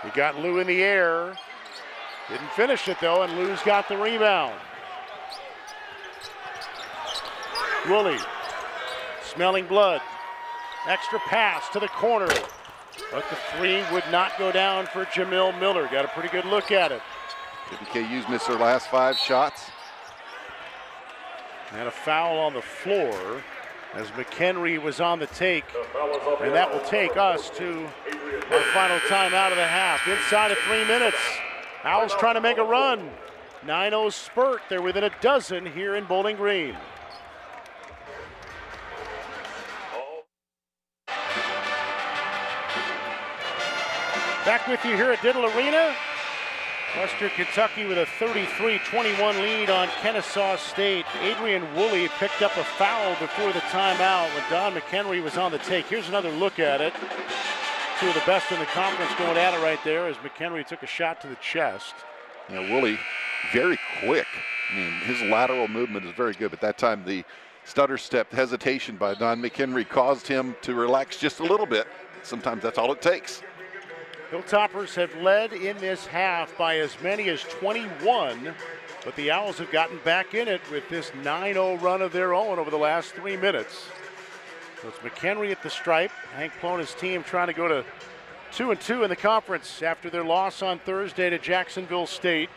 He got Lou in the air. Didn't finish it though, and Lou's got the rebound. Woolley, smelling blood. Extra pass to the corner. But the 3 would not go down for Jamil Miller. Got a pretty good look at it. KU's missed their last 5 shots. And a foul on the floor as McHenry was on the take. And that will take us to our final timeout of the half. Inside of 3 minutes. Owls trying to make a run. 9-0 spurt. They're within a dozen here in Bowling Green. Back with you here at Diddle Arena. Western Kentucky with a 33-21 lead on Kennesaw State. Adrian Woolley picked up a foul before the timeout when Don McHenry was on the take. Here's another look at it. 2 of the best in the conference going at it right there as McHenry took a shot to the chest. Yeah, Woolley, very quick. I mean, his lateral movement is very good, but that time the stutter step hesitation by Don McHenry caused him to relax just a little bit. Sometimes that's all it takes. Hilltoppers have led in this half by as many as 21, but the Owls have gotten back in it with this 9-0 run of their own over the last 3 minutes. So it's McHenry at the stripe. Hank Plona's team trying to go to 2-2 in the conference after their loss on Thursday to Jacksonville State.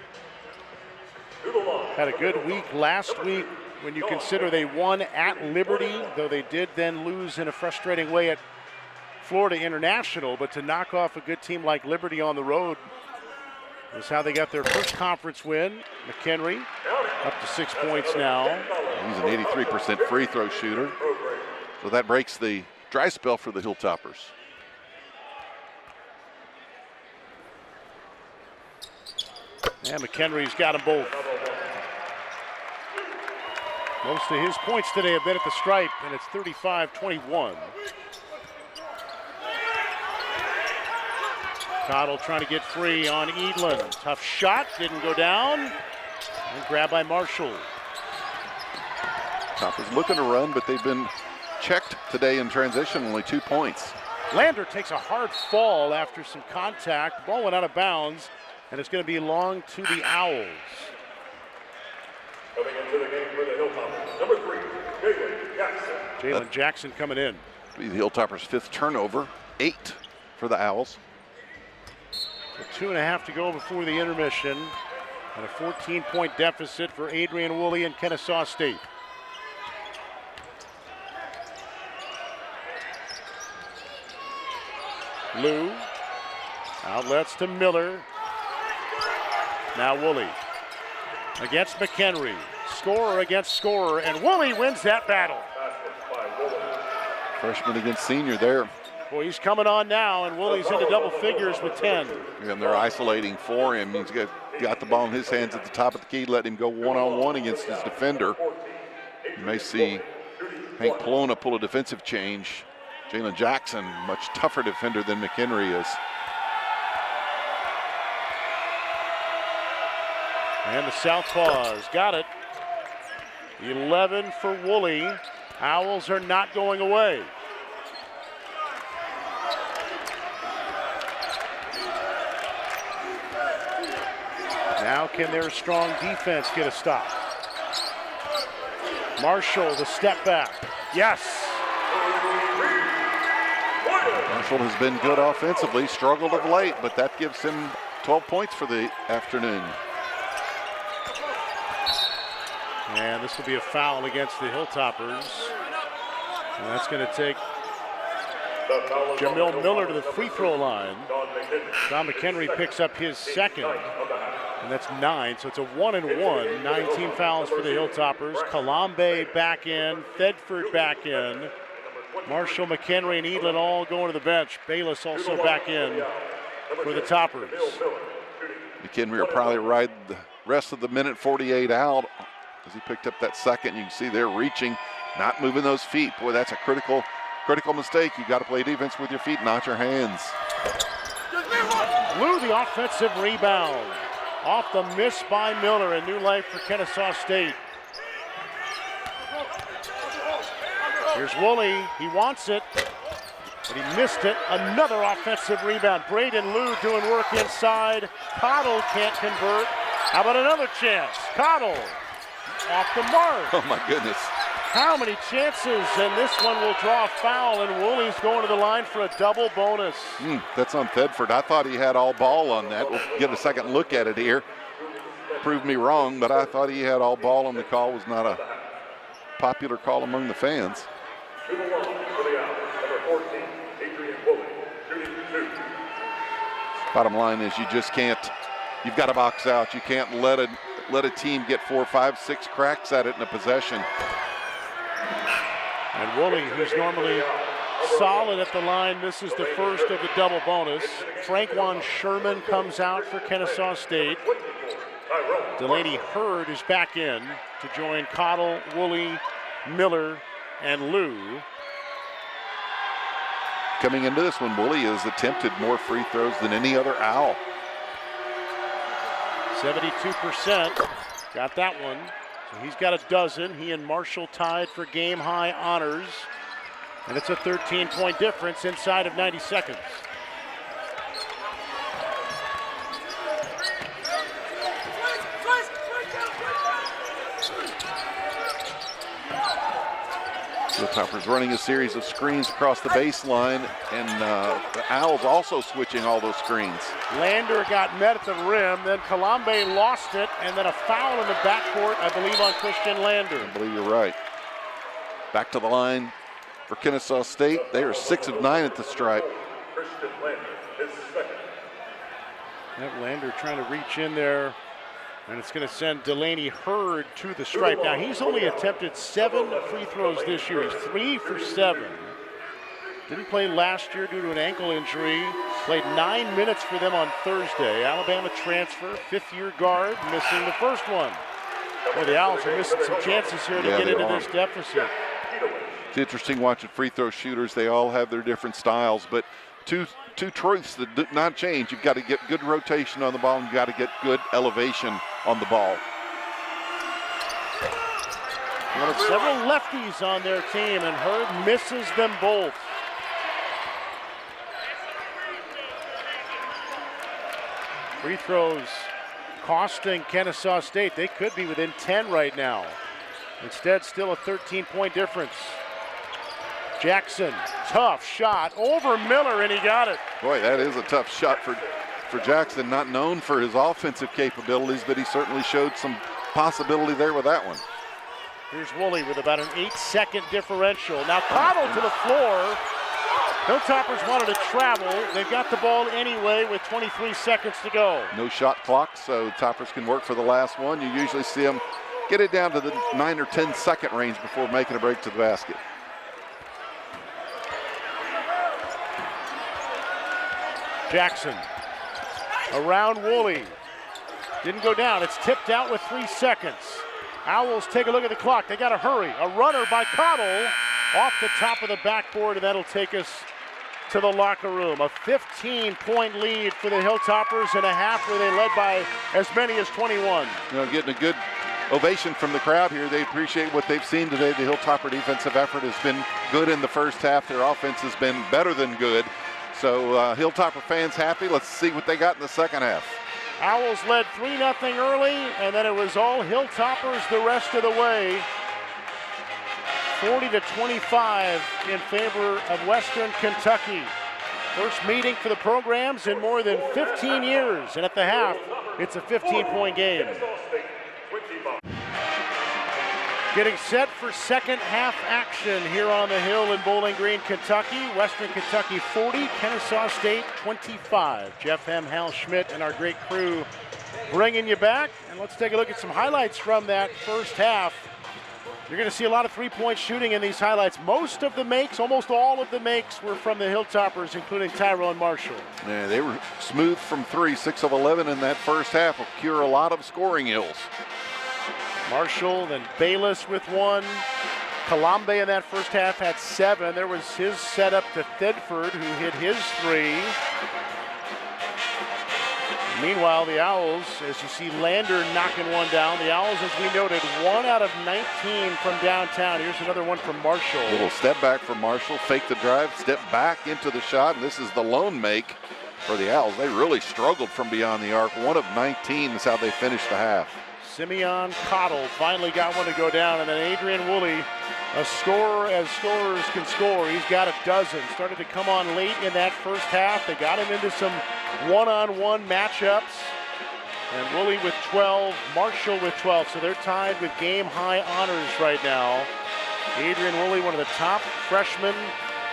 Had a good week last week when you consider they won at Liberty, though they did then lose in a frustrating way at Florida International, but to knock off a good team like Liberty on the road is how they got their first conference win. McHenry up to 6 points now. He's an 83% free throw shooter. So that breaks the dry spell for the Hilltoppers. And McHenry's got them both. Most of his points today have been at the stripe, and it's 35-21. Cottle trying to get free on Edlin. Tough shot, didn't go down. And grabbed by Marshall. Toppers looking to run, but they've been checked today in transition, only 2 points. Lander takes a hard fall after some contact. Ball went out of bounds, and it's going to be long to the Owls. Coming into the game for the Hilltoppers, number 3, Jalen Jackson. Jalen Jackson coming in. Be the Hilltoppers' 5th turnover, 8 for the Owls. So 2.5 to go before the intermission, and a 14-point deficit for Adrian Woolley and Kennesaw State. Lou, outlets to Miller. Now Woolley against McHenry. Scorer against scorer, and Woolley wins that battle. Freshman against senior there. Boy, he's coming on now, and Woolley's into double figures with 10. And they're isolating for him. He's got the ball in his hands at the top of the key, let him go one-on-one against his defender. You may see Hank Plona pull a defensive change. Jalen Jackson, much tougher defender than McHenry is. And the Southpaws got it. 11 for Woolley. Owls are not going away. Now can their strong defense get a stop? Marshall, the step back. Yes. Marshall has been good offensively, struggled of late, but that gives him 12 points for the afternoon. And this will be a foul against the Hilltoppers. And that's going to take Jamil Miller to the free throw line. Don McHenry picks up his second, and that's 9. So it's a 1-and-1. 19 fouls for the Hilltoppers. Kalambe back in, Thedford back in. Marshall, McHenry, and Edlin all going to the bench. Bayless also back in for the Toppers. McHenry will probably ride the rest of the minute 48 out as he picked up that second. You can see they're reaching, not moving those feet. Boy, that's a critical mistake. You got to play defense with your feet, not your hands. Lou, the offensive rebound. Off the miss by Miller, a new life for Kennesaw State. Here's Woolley, he wants it, but he missed it. Another offensive rebound. Braden Lou doing work inside. Cottle can't convert. How about another chance? Cottle off the mark. Oh my goodness. How many chances? And this one will draw a foul, and Woolley's going to the line for a double bonus. That's on Thedford. I thought he had all ball on that. We'll get a second look at it here. Proved me wrong, but I thought he had all ball, and the call was not a popular call among the fans. Bottom line is you just can't, you've got to box out. You can't let a team get 4, 5, 6 cracks at it in a possession. And Woolley, who's normally solid at the line, misses the first of the double bonus. Franquan Sherman comes out for Kennesaw State. Delaney Hurd is back in to join Cottle, Woolley, Miller, and Lou. Coming into this one, Woolley has attempted more free throws than any other Owl. 72%, got that one. So he's got a dozen. He and Marshall tied for game high honors. And it's a 13-point difference inside of 90 seconds. Hilltoppers running a series of screens across the baseline, and the Owls also switching all those screens. Lander got met at the rim, then Kalambe lost it, and then a foul in the backcourt, I believe, on Christian Lander. I believe you're right. Back to the line for Kennesaw State. They are 6 of 9 at the stripe. That Lander trying to reach in there. And it's going to send Delaney Hurd to the stripe. Now, he's only attempted 7 free throws this year. He's 3 for 7. Didn't play last year due to an ankle injury. Played 9 minutes for them on Thursday. Alabama transfer, 5th-year guard, missing the first one. Well, the Owls are missing some chances here to get into this deficit. It's interesting watching free throw shooters. They all have their different styles, but two truths that do not change. You've got to get good rotation on the ball, and you've got to get good elevation on the ball. One of several lefties on their team, and Hurd misses them both. Free throws costing Kennesaw State. They could be within 10 right now. Instead, still a 13-point difference. Jackson, tough shot over Miller, and he got it. Boy, that is a tough shot for Jackson, not known for his offensive capabilities, but he certainly showed some possibility there with that one. Here's Woolley with about an 8-second differential. Now Cottle to the floor. Hilltoppers wanted to travel. They've got the ball anyway with 23 seconds to go. No shot clock, so Toppers can work for the last one. You usually see them get it down to the 9 or 10 second range before making a break to the basket. Jackson around Woolley. Didn't go down. It's tipped out with 3 seconds. Owls take a look at the clock. They got to hurry. A runner by Cottle off the top of the backboard, and that'll take us to the locker room. A 15-point lead for the Hilltoppers in a half where they led by as many as 21. You know, getting a good ovation from the crowd here. They appreciate what they've seen today. The Hilltopper defensive effort has been good in the first half. Their offense has been better than good. So Hilltopper fans happy. Let's see what they got in the second half. Owls led 3-0 early, and then it was all Hilltoppers the rest of the way. 40-25 in favor of Western Kentucky. First meeting for the programs in more than 15 years, and at the half, it's a 15-point game. Getting set for second half action here on the Hill in Bowling Green, Kentucky. Western Kentucky 40, Kennesaw State 25. Jeff Hem, Hal Schmidt, and our great crew bringing you back. And let's take a look at some highlights from that first half. You're going to see a lot of three-point shooting in these highlights. Most of the makes, almost all of the makes, were from the Hilltoppers, including Tyrone Marshall. Yeah, they were smooth from three, 6 of 11 in that first half. Will cure a lot of scoring ills. Marshall, then Bayless with one. Kalambe in that first half had 7. There was his setup to Thedford, who hit his 3. Meanwhile, the Owls, as you see Lander knocking one down. The Owls, as we noted, 1 out of 19 from downtown. Here's another one from Marshall. A little step back from Marshall, fake the drive, step back into the shot, and this is the lone make for the Owls. They really struggled from beyond the arc. 1 of 19 is how they finished the half. Simeon Cottle finally got one to go down, and then Adrian Woolley, a scorer as scorers can score. He's got a dozen. Started to come on late in that first half. They got him into some one-on-one matchups. And Woolley with 12, Marshall with 12. So they're tied with game-high honors right now. Adrian Woolley, one of the top freshmen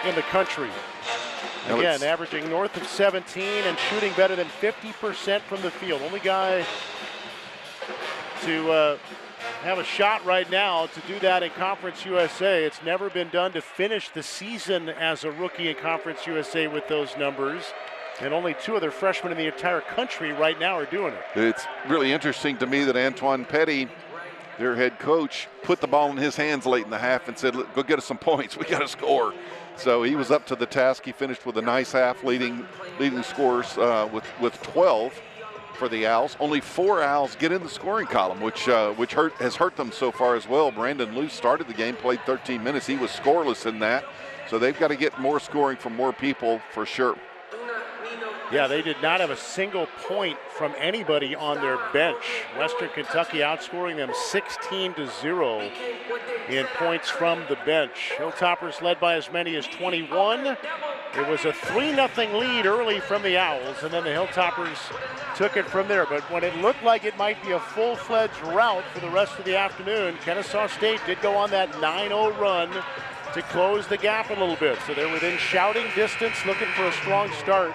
in the country. Again, averaging north of 17 and shooting better than 50% from the field. Only guy to have a shot right now to do that in Conference USA. It's never been done to finish the season as a rookie in Conference USA with those numbers. And only 2 other freshmen in the entire country right now are doing it. It's really interesting to me that Antoine Petty, their head coach, put the ball in his hands late in the half and said, go get us some points. We got to score. So he was up to the task. He finished with a nice half, leading scores with 12. For the Owls. Only 4 Owls get in the scoring column, which has hurt them so far as well. Brandon Luce started the game, played 13 minutes. He was scoreless in that. So they've got to get more scoring from more people for sure. Yeah, they did not have a single point from anybody on their bench. Western Kentucky outscoring them 16-0 in points from the bench. Hilltoppers led by as many as 21. It was a 3-0 lead early from the Owls, and then the Hilltoppers took it from there. But when it looked like it might be a full-fledged rout for the rest of the afternoon, Kennesaw State did go on that 9-0 run to close the gap a little bit. So they're within shouting distance, looking for a strong start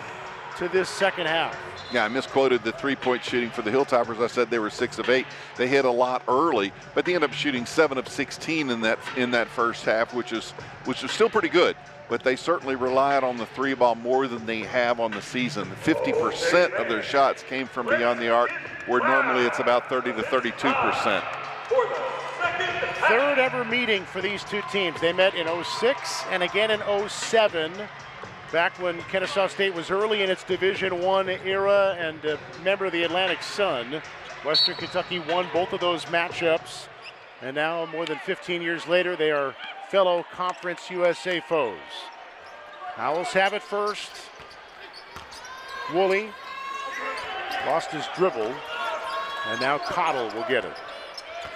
to this second half. Yeah, I misquoted the three-point shooting for the Hilltoppers. I said they were 6 of 8. They hit a lot early, but they ended up shooting 7 of 16 in that first half, which is still pretty good. But they certainly relied on the 3-ball more than they have on the season. 50% of their shots came from beyond the arc, where normally it's about 30 to 32%. Third ever meeting for these two teams. They met in 06 and again in 07. Back when Kennesaw State was early in its Division I era and a member of the Atlantic Sun. Western Kentucky won both of those matchups. And now, more than 15 years later, they are fellow Conference USA foes. Owls have it first. Woolley lost his dribble. And now Cottle will get it.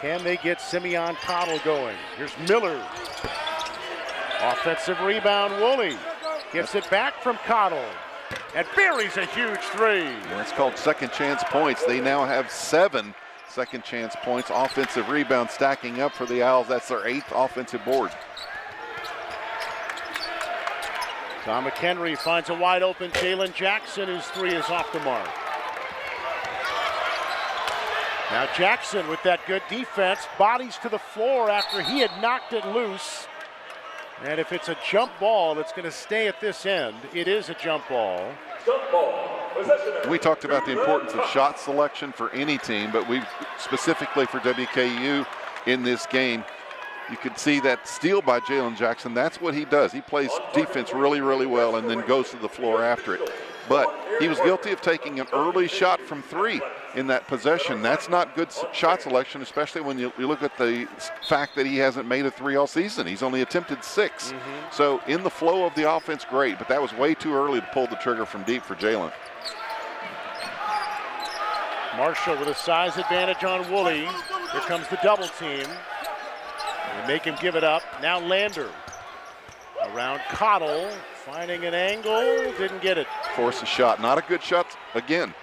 Can they get Simeon Cottle going? Here's Miller. Offensive rebound, Woolley. Gets it back from Cottle. And buries a huge 3. That's called second chance points. They now have 7 second chance points. Offensive rebound stacking up for the Owls. That's their 8th offensive board. Tom McHenry finds a wide open Jalen Jackson, whose 3 is off the mark. Now Jackson with that good defense, bodies to the floor after he had knocked it loose. And if it's a jump ball, it's going to stay at this end. It is a jump ball. Jump ball. We talked about the importance of shot selection for any team, but we specifically for WKU in this game, you could see that steal by Jalen Jackson. That's what he does. He plays defense really, really well and then goes to the floor after it. But he was guilty of taking an early shot from 3 in that possession. That's not good shot selection, especially when you look at the fact that he hasn't made a 3 all season. He's only attempted 6. So in the flow of the offense, great, but that was way too early to pull the trigger from deep for Jalen. Marshall with a size advantage on Woolley. Here comes the double team. They make him give it up. Now Lander around Cottle, finding an angle, didn't get it. Force a shot, not a good shot again.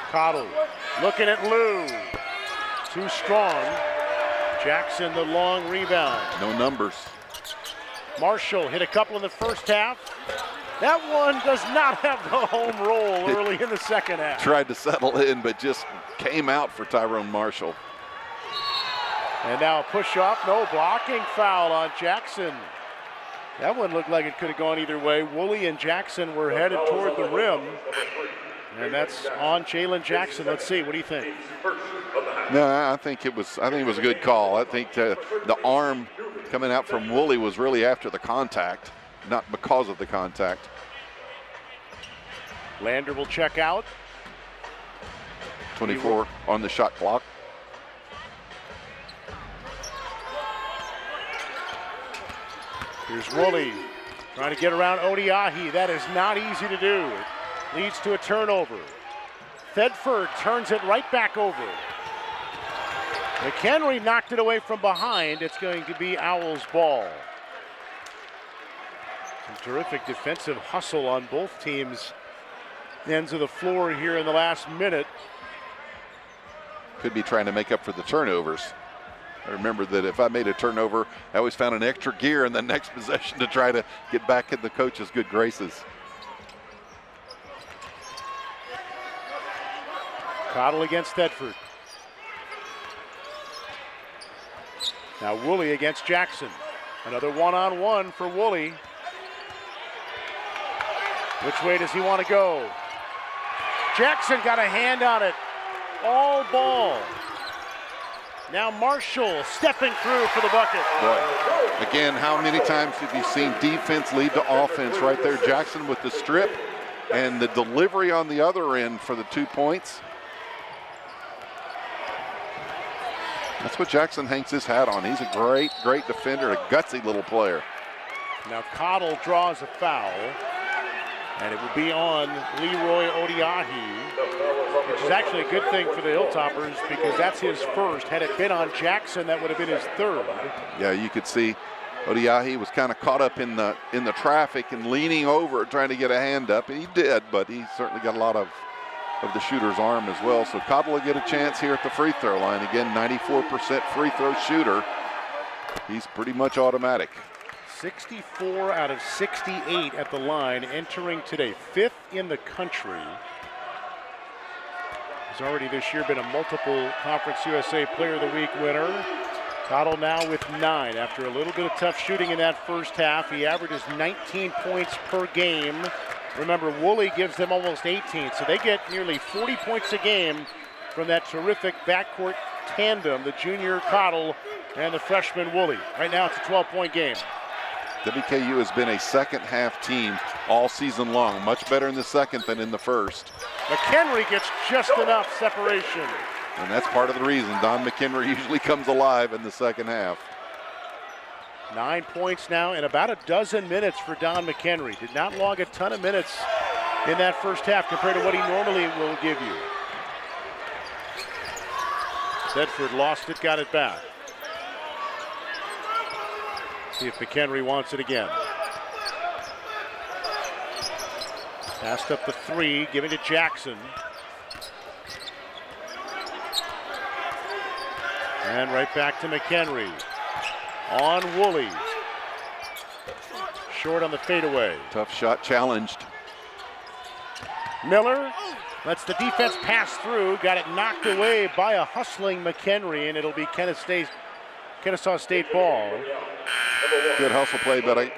Cottle looking at Lou. too strong. Jackson the long rebound. No numbers. Marshall hit a couple in the first half. That one does not have the home roll early in the second half. Tried to settle in, but just came out for Tyrone Marshall. And now a push-off, no, blocking foul on Jackson. That one looked like it could have gone either way. Woolley and Jackson were headed toward the rim. And that's on Jalen Jackson. Let's see, what do you think? No, I think it was a good call. I think the arm coming out from Woolley was really after the contact, not because of the contact. Lander will check out. 24 on the shot clock. Here's Woolley trying to get around Odiahi. That is not easy to do. It leads to a turnover. Thedford turns it right back over. McHenry knocked it away from behind. It's going to be Owls ball. Some terrific defensive hustle on both teams' ends of the floor here in the last minute. Could be trying to make up for the turnovers. I remember that if I made a turnover, I always found an extra gear in the next possession to try to get back in the coach's good graces. Cottle against Thedford. Now Woolley against Jackson. Another one-on-one for Woolley. Which way does he want to go? Jackson got a hand on it. All ball. Now Marshall stepping through for the bucket. Boy. Again, how many times have you seen defense lead to offense right there? Jackson with the strip and the delivery on the other end for the 2 points. That's what Jackson hangs his hat on. He's a great, great defender, a gutsy little player. Now Cottle draws a foul, and it will be on Leroy Odiahi, which is actually a good thing for the Hilltoppers because that's his first. Had it been on Jackson, that would have been his third. Yeah, you could see Odiahi was kind of caught up in the traffic and leaning over trying to get a hand up, and he did, but he certainly got a lot of the shooter's arm as well. So Cottle will get a chance here at the free throw line. Again, 94% free throw shooter. He's pretty much automatic. 64 out of 68 at the line entering today. 5th in the country. He's already this year been a multiple Conference USA Player of the Week winner. Cottle now with 9 after a little bit of tough shooting in that first half. He averages 19 points per game. Remember, Woolley gives them almost 18, so they get nearly 40 points a game from that terrific backcourt tandem, the junior Cottle and the freshman Woolley. Right now it's a 12-point game. WKU has been a second half team all season long, much better in the second than in the first. McHenry gets just enough separation. And that's part of the reason Don McHenry usually comes alive in the second half. 9 points now in about a dozen minutes for Don McHenry. Did not log a ton of minutes in that first half compared to what he normally will give you. Thedford lost it, got it back. See if McHenry wants it again. Passed up the 3, giving to Jackson. And right back to McHenry. On Woolley. Short on the fadeaway. Tough shot challenged. Miller lets the defense pass through. Got it knocked away by a hustling McHenry, and it'll be Kennesaw State ball. Good hustle play, but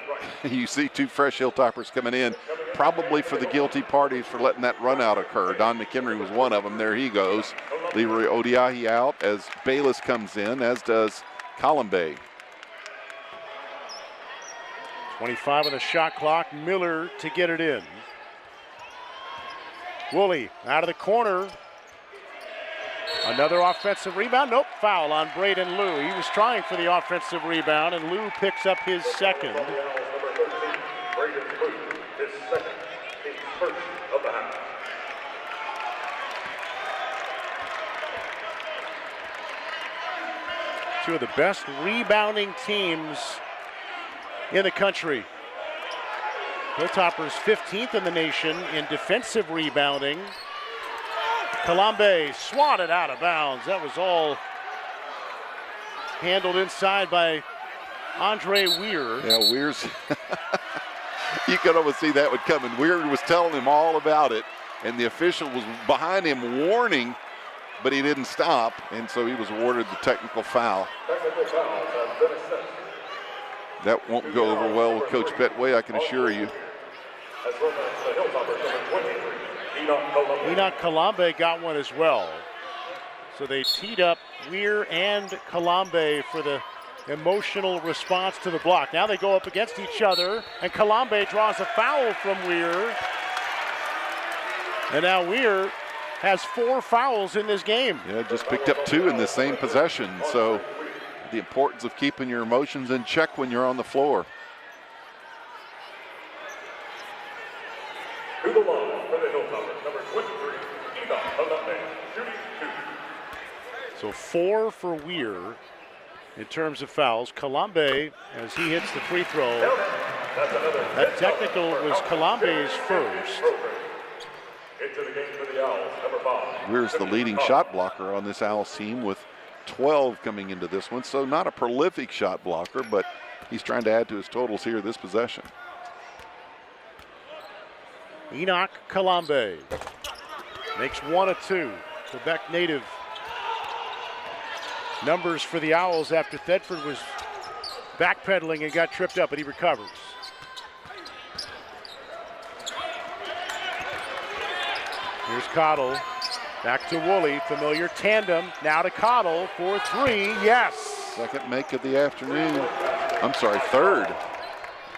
you see 2 fresh Hilltoppers coming in, probably for the guilty parties for letting that run out occur. Don McHenry was one of them. There he goes. Leroy Odiahi out as Bayless comes in, as does Columbe. 25 on the shot clock. Miller to get it in. Woolley out of the corner. Another offensive rebound. Nope, foul on Braden Liu. He was trying for the offensive rebound, and Liu picks up his second. Braden Liu, his second, his first of the half. Two of the best rebounding teams in the country. Hilltoppers 15th in the nation in defensive rebounding. Colombe swatted out of bounds. That was all handled inside by Andre Weir. Yeah, Weir's, you could almost see that one coming. Weir was telling him all about it, and the official was behind him warning, but he didn't stop, and so he was awarded the technical foul. Technical foul has been assessed. That won't go over well with Coach Petway, I can assure you. As well as the Hilltoppers, number 23, Enoch Kalambe got one as well. So they teed up Weir and Kalambe for the emotional response to the block. Now they go up against each other, and Kalambe draws a foul from Weir. And now Weir has 4 fouls in this game. Yeah, just picked up 2 in the same possession. So the importance of keeping your emotions in check when you're on the floor. To the line for the Hilltoppers, number 23, Enoch Kalambe, shooting 2. So 4 for Weir in terms of fouls. Kalambe, as he hits the free throw, that technical was Kalambe's first. Into the game for the Owls, number 5. Weir's the leading shot blocker on this Owls team with 12 coming into this one. So not a prolific shot blocker, but he's trying to add to his totals here this possession. Enoch Kalambe makes 1 of 2. Quebec native. Numbers for the Owls after Thedford was backpedaling and got tripped up, but he recovers. Here's Cottle. Back to Woolley. Familiar tandem. Now to Cottle for 3. Yes. Second make of the afternoon. I'm sorry, third.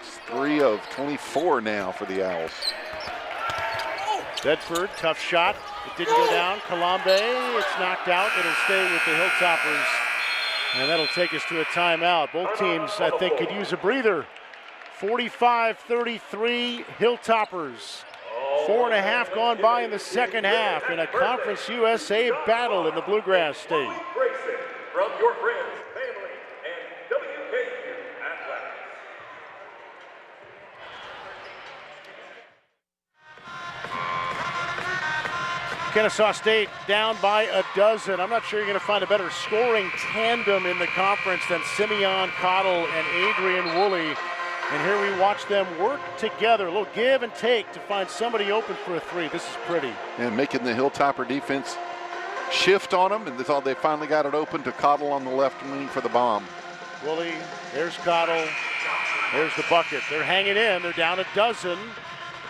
It's 3 of 24 now for the Owls. Thedford, tough shot. It didn't go down. Kalambe, it's knocked out. It'll stay with the Hilltoppers. And that'll take us to a timeout. Both teams, I think, could use a breather. 45-33 Hilltoppers. 4.5 gone by in the second half in a Conference USA battle in the Bluegrass State. Racing from your friends, family, and WKU Athletics. Kennesaw State down by a dozen. I'm not sure you're going to find a better scoring tandem in the conference than Simeon Cottle and Adrian Woolley. And here we watch them work together, a little give and take to find somebody open for a 3. This is pretty. And making the Hilltopper defense shift on them, and they finally got it open to Cottle on the left wing for the bomb. Woolley, there's Cottle, there's the bucket. They're hanging in, they're down a dozen.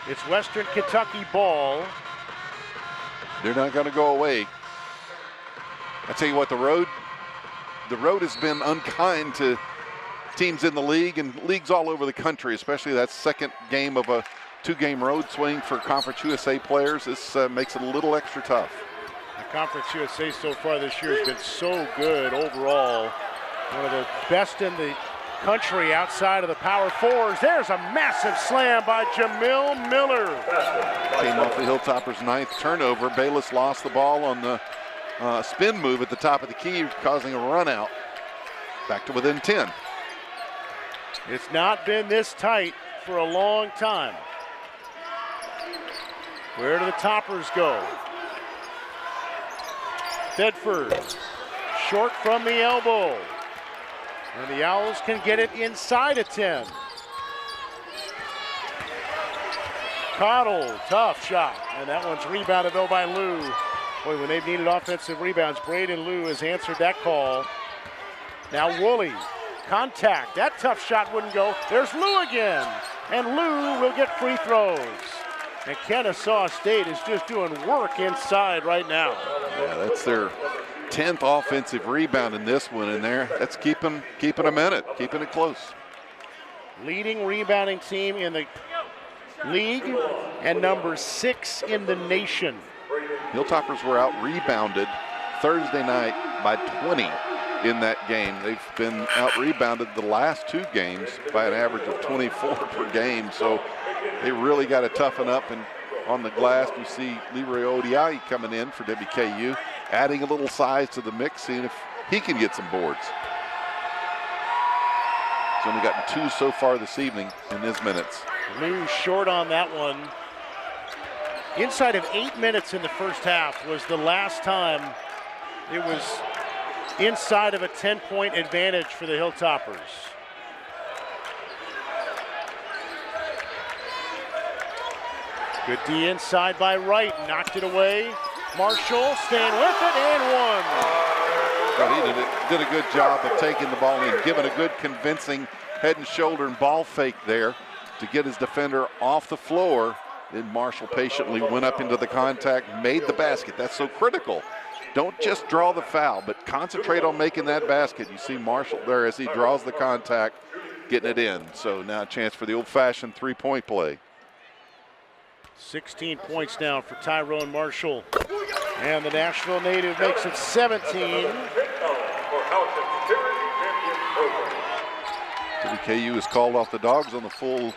It's Western Kentucky ball. They're not going to go away. I tell you what, the road has been unkind to teams in the league and leagues all over the country, especially that second game of a 2-game road swing for Conference USA players. This makes it a little extra tough. The Conference USA so far this year has been so good overall. One of the best in the country outside of the Power Fours. There's a massive slam by Jamil Miller. Came off the Hilltoppers' 9th turnover. Bayless lost the ball on the spin move at the top of the key, causing a run out. Back to within 10. It's not been this tight for a long time. Where do the Toppers go? Thedford, short from the elbow. And the Owls can get it inside of 10. Cottle, tough shot. And that one's rebounded though by Lou. Boy, when they've needed offensive rebounds, Braden Lou has answered that call. Now Woolley, contact. That tough shot wouldn't go. There's Lou again. And Lou will get free throws. And Kennesaw State is just doing work inside right now. Yeah, that's their 10th offensive rebound in this one, and that's keeping them in it, keeping it close. Leading rebounding team in the league and number 6 in the nation. Hilltoppers were out rebounded Thursday night by 20 in that game. They've been out rebounded the last 2 games by an average of 24 per game, so they really got to toughen up. And on the glass, you see Leroy Odiahi coming in for WKU, adding a little size to the mix, seeing if he can get some boards. He's only gotten 2 so far this evening in his minutes. Lou short on that one. Inside of 8 minutes in the first half was the last time it was inside of a 10-point advantage for the Hilltoppers. Good D inside by Wright, knocked it away. Marshall staying with it and one. But he did a good job of taking the ball and giving a good convincing head and shoulder and ball fake there to get his defender off the floor. Then Marshall patiently went up into the contact, made the basket. That's so critical. Don't just draw the foul, but concentrate on making that basket. You see Marshall there as he draws the contact, getting it in. So now a chance for the old-fashioned three-point play. 16 points now for Tyrone Marshall. And the Nashville native makes it 17. WKU has called off the Dogs on the full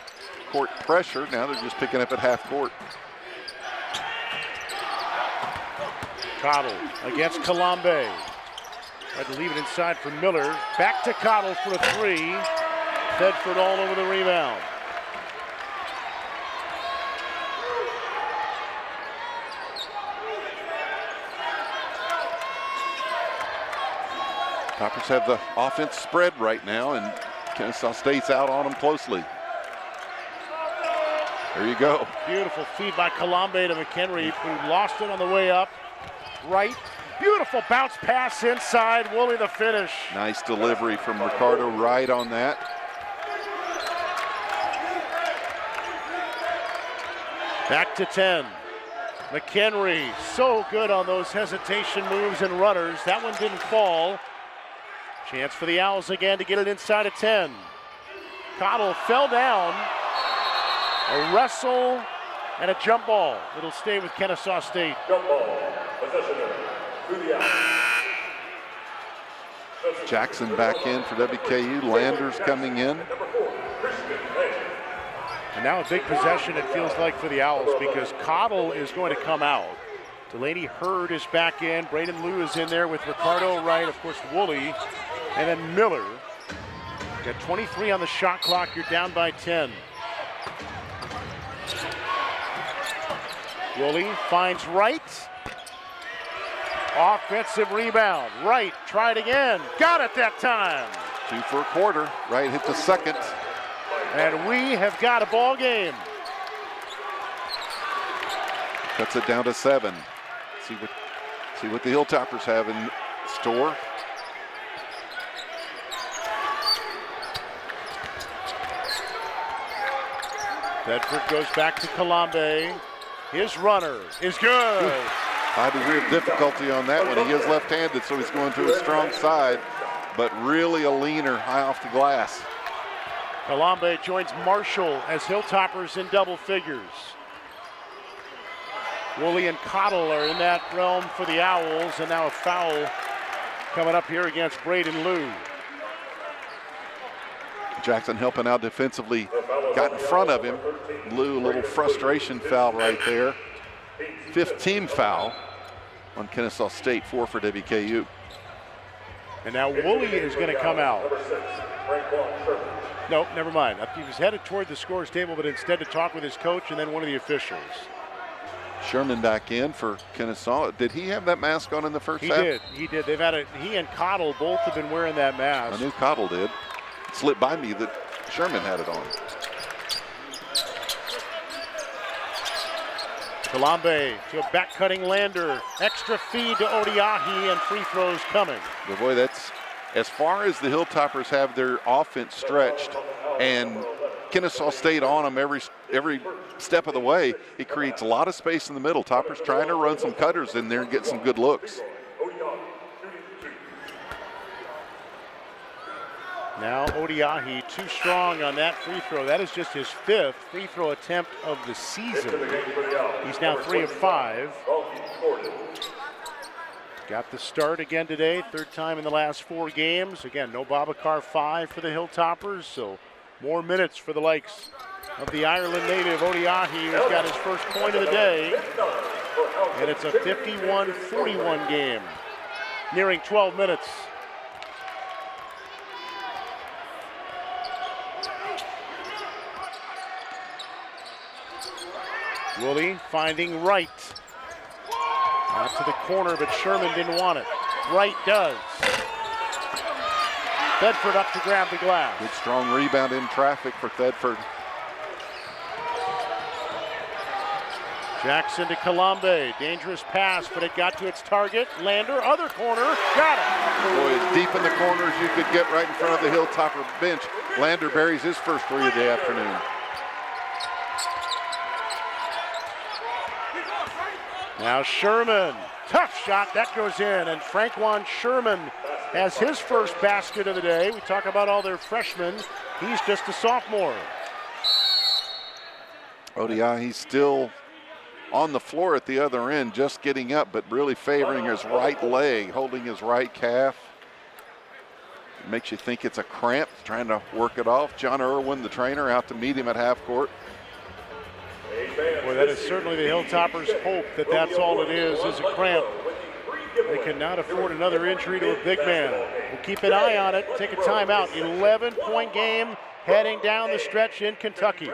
court pressure. Now they're just picking up at half court. Cottle against Kalambe. Tried to leave it inside for Miller. Back to Cottle for a three. Bedford all over the rebound. Toppers have the offense spread right now, and Kennesaw State's out on them closely. There you go. Beautiful feed by Kalambe to McHenry, who lost it on the way up. Right. Beautiful bounce pass inside. Woolley the finish. Nice delivery from Ricardo Wright on that. Back to 10. McHenry, so good on those hesitation moves and runners. That one didn't fall. Chance for the Owls again to get it inside of 10. Cottle fell down. A wrestle and a jump ball. It'll stay with Kennesaw State. Jump ball. Possession to the Owls. Jackson back in for WKU. Landers coming in. And now a big possession, it feels like, for the Owls, because Cottle is going to come out. Delaney Hurd is back in. Braden Liu is in there with Ricardo Wright, of course, Woolley, and then Miller. Got 23 on the shot clock. You're down by 10. Woolley finds Wright. Offensive rebound. Wright tried again. Got it that time. 2 for a quarter. Wright hit the second. And we have got a ball game. Cuts it down to 7. See what the Hilltoppers have in store. Bedford goes back to Kalambe. His runner is good. High degree of difficulty on that one. He is left-handed, so he's going to his strong side, but really a leaner high off the glass. Kalambe joins Marshall as Hilltoppers in double figures. Woolley and Cottle are in that realm for the Owls, and now a foul coming up here against Braden Liu. Jackson helping out defensively, got in front of him. Liu, a little frustration foul right there. 5th team foul on Kennesaw State, 4 for WKU. And now Woolley is going to come out. No, never mind. He was headed toward the scorer's table, but instead to talk with his coach and then one of the officials. Sherman back in for Kennesaw. Did he have that mask on in the first half? He did. They've had he and Cottle both have been wearing that mask. I knew Cottle did. It slipped by me that Sherman had it on. Kalambe to a back-cutting Lander. Extra feed to Odiahi, and free throws coming. But boy, that's as far as the Hilltoppers have their offense stretched and Kennesaw State on them every step of the way. It creates a lot of space in the middle. Toppers trying to run some cutters in there and get some good looks. Now Odiahi too strong on that free throw. That is just his 5th free throw attempt of the season. He's now 3 of 5. Got the start again today, 3rd time in the last 4 games. Again, no Babacar 5 for the Hilltoppers, so more minutes for the likes of the Ireland native Odiahi, who's got his first point of the day. And it's a 51-41 game, nearing 12 minutes. Woolley finding Wright. Out to the corner, but Sherman didn't want it. Wright does. Thedford up to grab the glass. Good strong rebound in traffic for Thedford. Jackson to Colombe. Dangerous pass, but it got to its target. Lander, other corner, got it. Boy, as deep in the corners you could get right in front of the Hilltopper bench. Lander buries his first three of the afternoon. Now Sherman, tough shot, that goes in, and Franquan Sherman has his first basket of the day. We talk about all their freshmen. He's just a sophomore. ODI, he's still on the floor at the other end, just getting up, but really favoring his right leg, holding his right calf. It makes you think it's a cramp, trying to work it off. John Irwin, the trainer, out to meet him at half court. Boy, that is certainly the Hilltoppers' hope that that's all it is a cramp. They cannot afford another injury to a big man. We'll keep an eye on it, take a timeout. 11-point game heading down the stretch in Kentucky.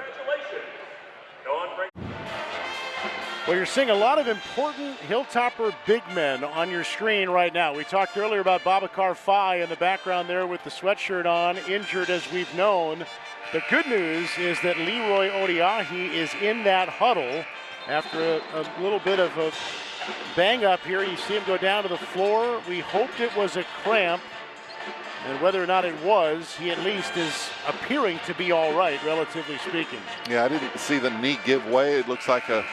Well, you're seeing a lot of important Hilltopper big men on your screen right now. We talked earlier about Babacar Faye in the background there with the sweatshirt on, injured as we've known. The good news is that Leroy Odiahi is in that huddle after a little bit of a bang up here. You see him go down to the floor. We hoped it was a cramp, and whether or not it was, he at least is appearing to be all right, relatively speaking. Yeah, I didn't see the knee give way. It looks like a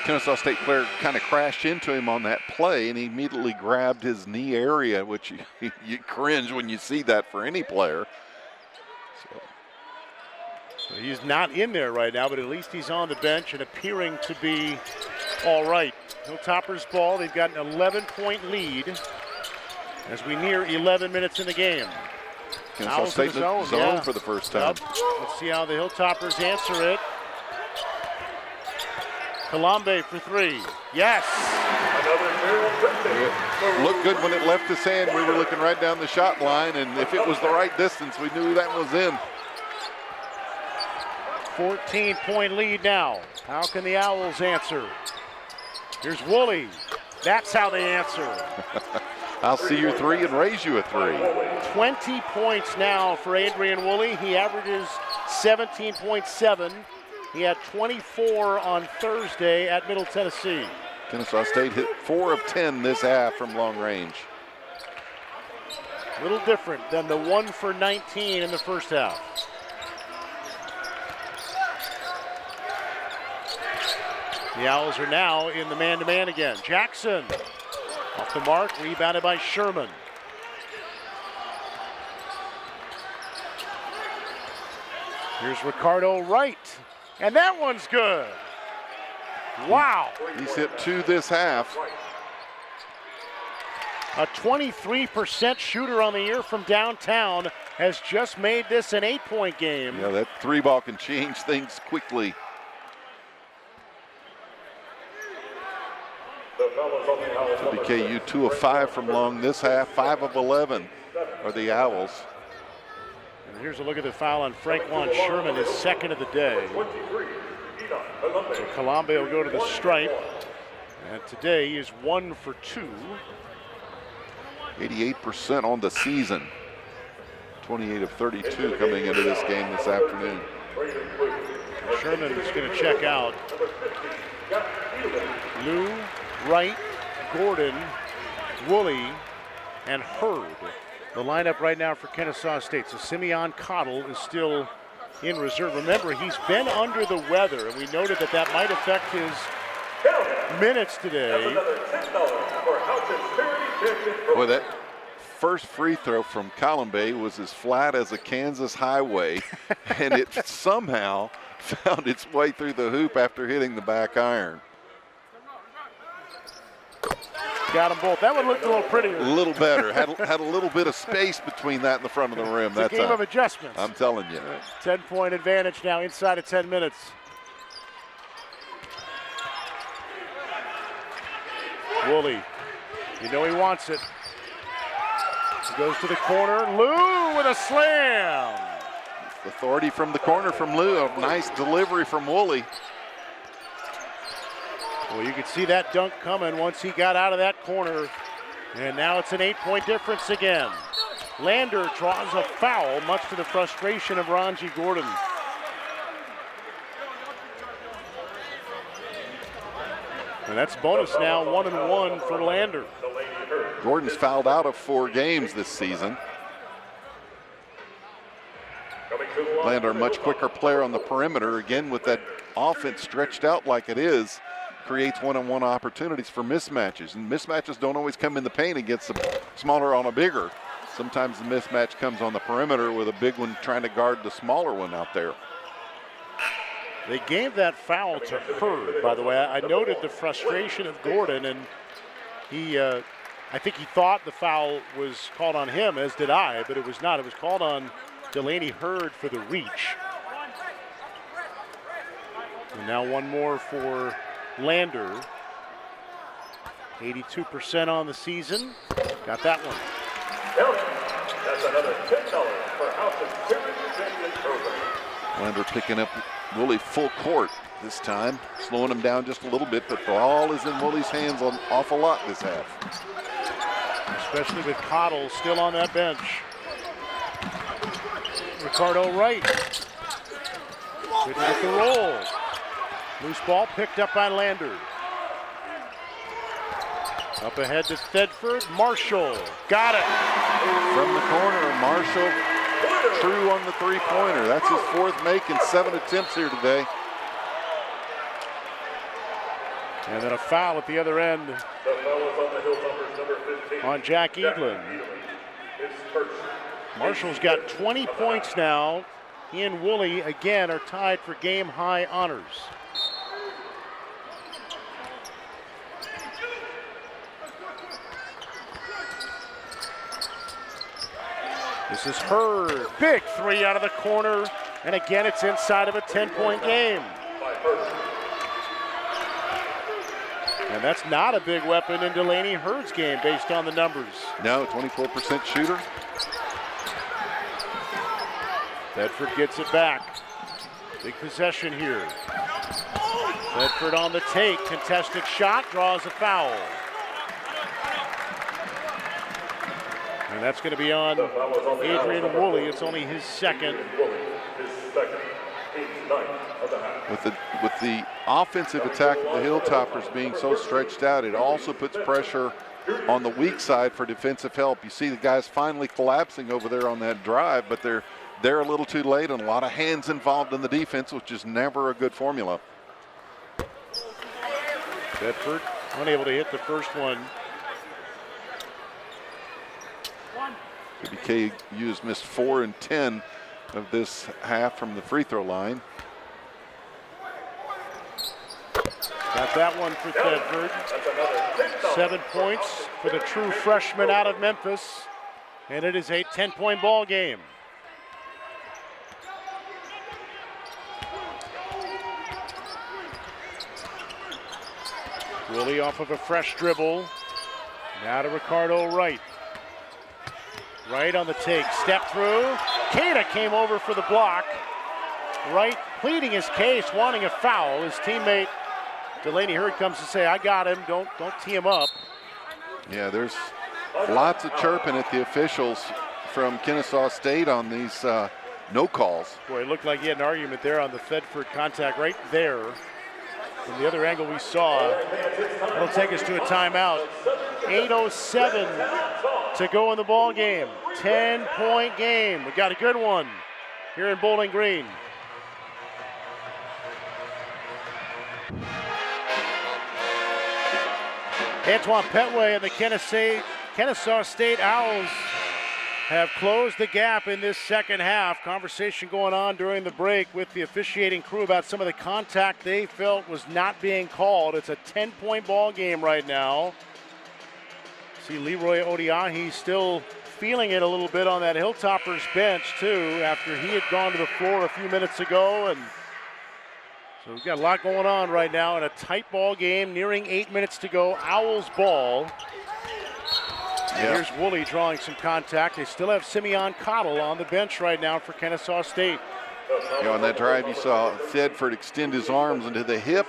Kennesaw State player kind of crashed into him on that play, and he immediately grabbed his knee area, which you cringe when you see that for any player. So he's not in there right now, but at least he's on the bench and appearing to be all right. Hilltoppers ball. They've got an 11-point lead as we near 11 minutes in the game. Kennesaw State zone for the first time. Let's see how the Hilltoppers answer it. Colombe for three. Yes. It looked good when it left his hand. We were looking right down the shot line, and if it was the right distance, we knew that was in. 14-point lead now. How can the Owls answer? Here's Woolley. That's how they answer. I'll see your three and raise you a three. 20 points now for Adrian Woolley. He averages 17.7. He had 24 on Thursday at Middle Tennessee. Kennesaw State hit 4 of 10 this half from long range. A little different than the 1 for 19 in the first half. The Owls are now in the man-to-man again. Jackson off the mark, rebounded by Sherman. Here's Ricardo Wright, and that one's good. Wow. He's hit 2 this half. A 23% shooter on the year from downtown has just made this an 8-point game. Yeah, that 3-ball can change things quickly. WKU 2 of 5 from long this half, 5 of 11 are the Owls. And here's a look at the foul on Franquan Sherman, his second of the day. So Colombe will go to the stripe, and today he is 1 for 2. 88% on the season. 28 of 32 coming into this game this afternoon. Sherman is going to check out. Lou, Wright, Gordon, Woolley, and Hurd. The lineup right now for Kennesaw State. So Simeon Cottle is still in reserve. Remember, he's been under the weather, and we noted that that might affect his minutes today. Boy, that first free throw from Colombe was as flat as a Kansas highway, and it somehow found its way through the hoop after hitting the back iron. Got them both. That one looked a little prettier. A little better. Had a little bit of space between that and the front of the rim. It's a game of adjustments. I'm telling you. 10-point advantage now inside of 10 minutes. Woolley, you know he wants it. He goes to the corner. Lou with a slam. Authority from the corner from Lou. A nice delivery from Woolley. Well, you could see that dunk coming once he got out of that corner. And now it's an 8-point difference again. Lander draws a foul, much to the frustration of Ranji Gordon. And that's bonus now, 1-1 for Lander. Gordon's fouled out of 4 games this season. Lander, a much quicker player on the perimeter. Again, with that offense stretched out like it is, creates one-on-one opportunities for mismatches. And mismatches don't always come in the paint against the smaller on a bigger. Sometimes the mismatch comes on the perimeter with a big one trying to guard the smaller one out there. They gave that foul to Hurd, by the way. I noted the frustration of Gordon, and I think he thought the foul was called on him, as did I, but it was not. It was called on Delaney Hurd for the reach. And now one more for Lander. 82% on the season. Got that one. That's another $10 for House's series program. Lander picking up Woolley full court this time, slowing him down just a little bit, but the ball is in Wooley's hands an awful lot this half. Especially with Cottle still on that bench. Ricardo Wright. Couldn't get the roll. Loose ball picked up by Lander. Up ahead to Thedford. Marshall. Got it. From the corner, Marshall true on the three-pointer. That's his 4th make in 7 attempts here today. And then a foul at the other end The foul is on the Hilltoppers, number 15. on Jack Eaglin. His first. Marshall's got 20 points now. He and Woolley again are tied for game-high honors. This is Hurd. Big 3 out of the corner. And again, it's inside of a 10-point game. And that's not a big weapon in Delaney Hurd's game based on the numbers. No, 24% shooter. Thedford gets it back. Big possession here. Thedford on the take. Contested shot, draws a foul. And that's going to be on Adrian Woolley. It's only his second. With the offensive attack of the Hilltoppers being so stretched out, it also puts pressure on the weak side for defensive help. You see the guys finally collapsing over there on that drive, but they're a little too late, and a lot of hands involved in the defense, which is never a good formula. Bedford unable to hit the first one. KBKU's missed 4 and 10 of this half from the free throw line. Got that one for Thedford. 7 points for the true freshman out of Memphis. And it is a 10-point ball game. Woolley off of a fresh dribble. Now to Ricardo Wright. Wright on the take, step through. Cada came over for the block. Wright pleading his case, wanting a foul. His teammate Delaney Hurd comes to say, I got him, don't tee him up. Yeah, there's lots of chirping at the officials from Kennesaw State on these no calls. Boy, it looked like he had an argument there on the Thedford contact right there. From the other angle we saw, it'll take us to a timeout. 8:07 to go in the ball game. 10-point game. We got a good one here in Bowling Green. Antoine Petway and the Kennesaw State Owls have closed the gap in this second half. Conversation going on during the break with the officiating crew about some of the contact they felt was not being called. It's a 10-point ball game right now. See Leroy Odiahi still feeling it a little bit on that Hilltoppers bench too, after he had gone to the floor a few minutes ago. And so we've got a lot going on right now in a tight ball game, nearing 8 minutes to go. Owls ball. And here's Woolley drawing some contact. They still have Simeon Cottle on the bench right now for Kennesaw State. You know, on that drive you saw Thedford extend his arms into the hip.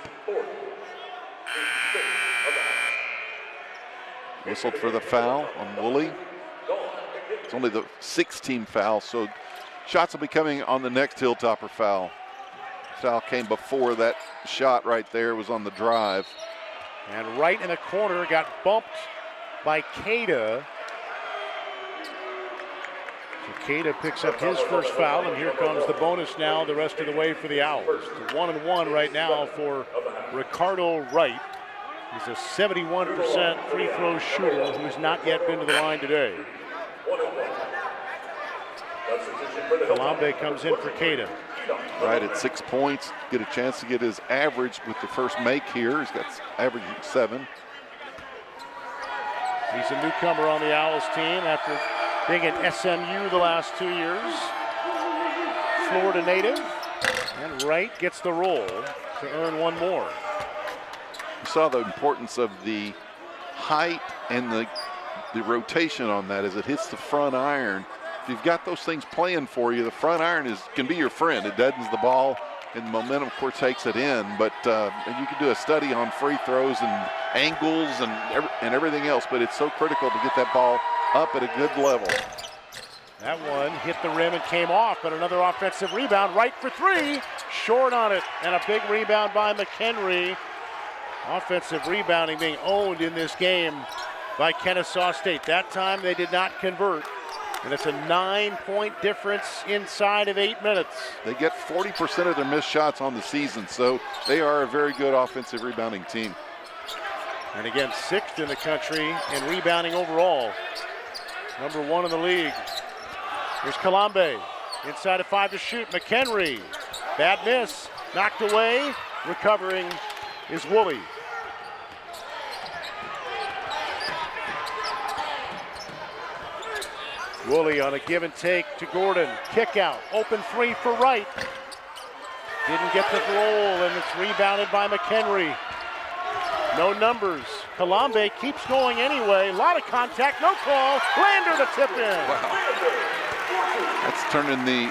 Whistled for the foul on Woolley. It's only the 6th team foul, so shots will be coming on the next Hilltopper foul. Foul came before that shot right there, was on the drive. And right in the corner, got bumped by Cada. So Cada picks up his first foul, and here comes the bonus now the rest of the way for the Owls. It's 1-1 right now for Ricardo Wright. He's a 71% free throw shooter who's not yet been to the line today. Kalambe comes in for Cada. Right at 6 points, get a chance to get his average with the first make here. He's got averaging 7. He's a newcomer on the Owls team after being at SMU the last 2 years. Florida native, and Wright gets the roll to earn one more. You saw the importance of the height and the rotation on that as it hits the front iron. If you've got those things playing for you, the front iron can be your friend. It deadens the ball, and the momentum, of course, takes it in. But you can do a study on free throws and angles and everything else, but it's so critical to get that ball up at a good level. That one hit the rim and came off, but another offensive rebound. Right for 3, short on it, and a big rebound by McHenry. Offensive rebounding being owned in this game by Kennesaw State. That time they did not convert. And it's a 9-point difference inside of 8 minutes. They get 40% of their missed shots on the season, so they are a very good offensive rebounding team. And again, 6th in the country in rebounding overall. Number 1 in the league. Here's Kalambe. Inside of 5 to shoot. McHenry. Bad miss. Knocked away. Recovering is Woolley. Woolley on a give and take to Gordon. Kick out. Open 3 for Wright. Didn't get the roll, and it's rebounded by McHenry. No numbers. Kalambe keeps going anyway. A lot of contact. No call. Lander to tip in. Wow. That's turning the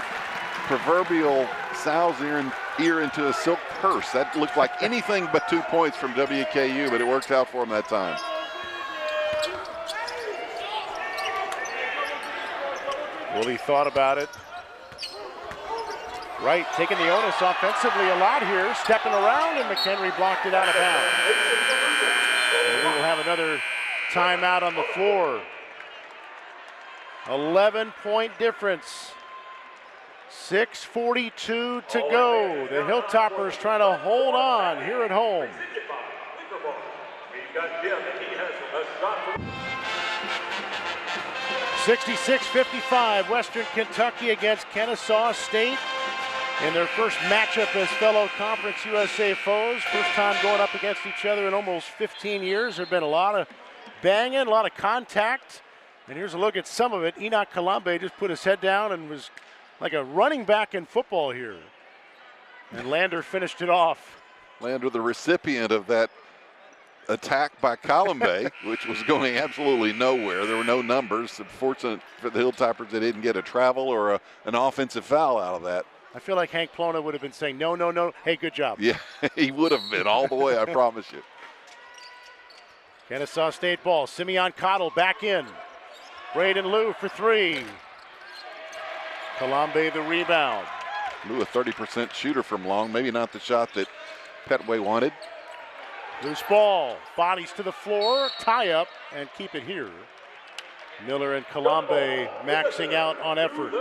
proverbial sow's ear into a silk purse. That looked like anything but 2 points from WKU, but it worked out for him that time. Woolley thought about it. Wright taking the onus offensively a lot here, stepping around, and McHenry blocked it out of bounds. And we will have another timeout on the floor. 11-point difference. 6:42 to go. The Hilltoppers trying to hold on here at home. 66-55, Western Kentucky against Kennesaw State in their first matchup as fellow Conference USA foes. First time going up against each other in almost 15 years. There have been a lot of banging, a lot of contact. And here's a look at some of it. Enoch Kalambe just put his head down and was like a running back in football here. And Lander finished it off. Lander, the recipient of that attack by Kalambe, which was going absolutely nowhere. There were no numbers. Fortunate for the Hilltoppers, they didn't get a travel or an offensive foul out of that. I feel like Hank Plona would have been saying, no, no, no. Hey, good job. Yeah, he would have been all the way, I promise you. Kennesaw State ball. Simeon Cottle back in. Braden Liu for 3. Kalambe the rebound. Liu, a 30% shooter from long. Maybe not the shot that Petway wanted. Loose ball, bodies to the floor, tie up, and keep it here. Miller and Kalambe maxing out on effort.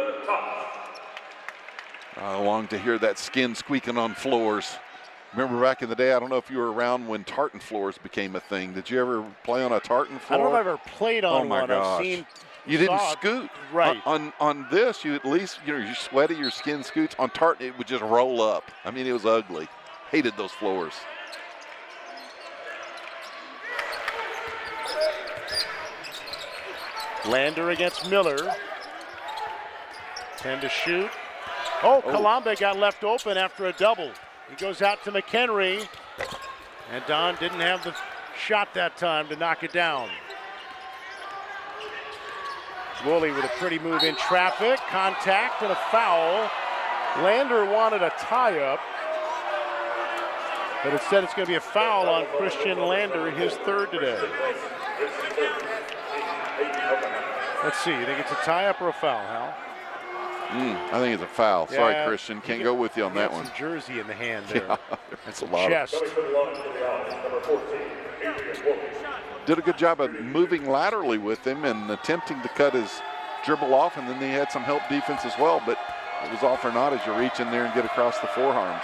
I long to hear that skin squeaking on floors. Remember back in the day, I don't know if you were around when tartan floors became a thing. Did you ever play on a tartan floor? I don't know if I've ever played on one. Gosh. I've seen. You didn't scoot. Right. On this, you at least, you're sweaty, your skin scoots. On tartan, it would just roll up. I mean, it was ugly. Hated those floors. Lander against Miller. 10 to shoot. Kalambe got left open after a double. He goes out to McHenry. And Don didn't have the shot that time to knock it down. Woolley with a pretty move in traffic. Contact and a foul. Lander wanted a tie-up. But instead it's going to be a foul on Christian Lander, his third today. Let's see, you think it's a tie-up or a foul, Hal? I think it's a foul. Yeah, sorry, Christian. Can't go with you on that one. Some jersey in the hand there. Yeah, and some some chest. Did a good job of moving laterally with him and attempting to cut his dribble off, and then he had some help defense as well, but it was all for naught as you reach in there and get across the forearms.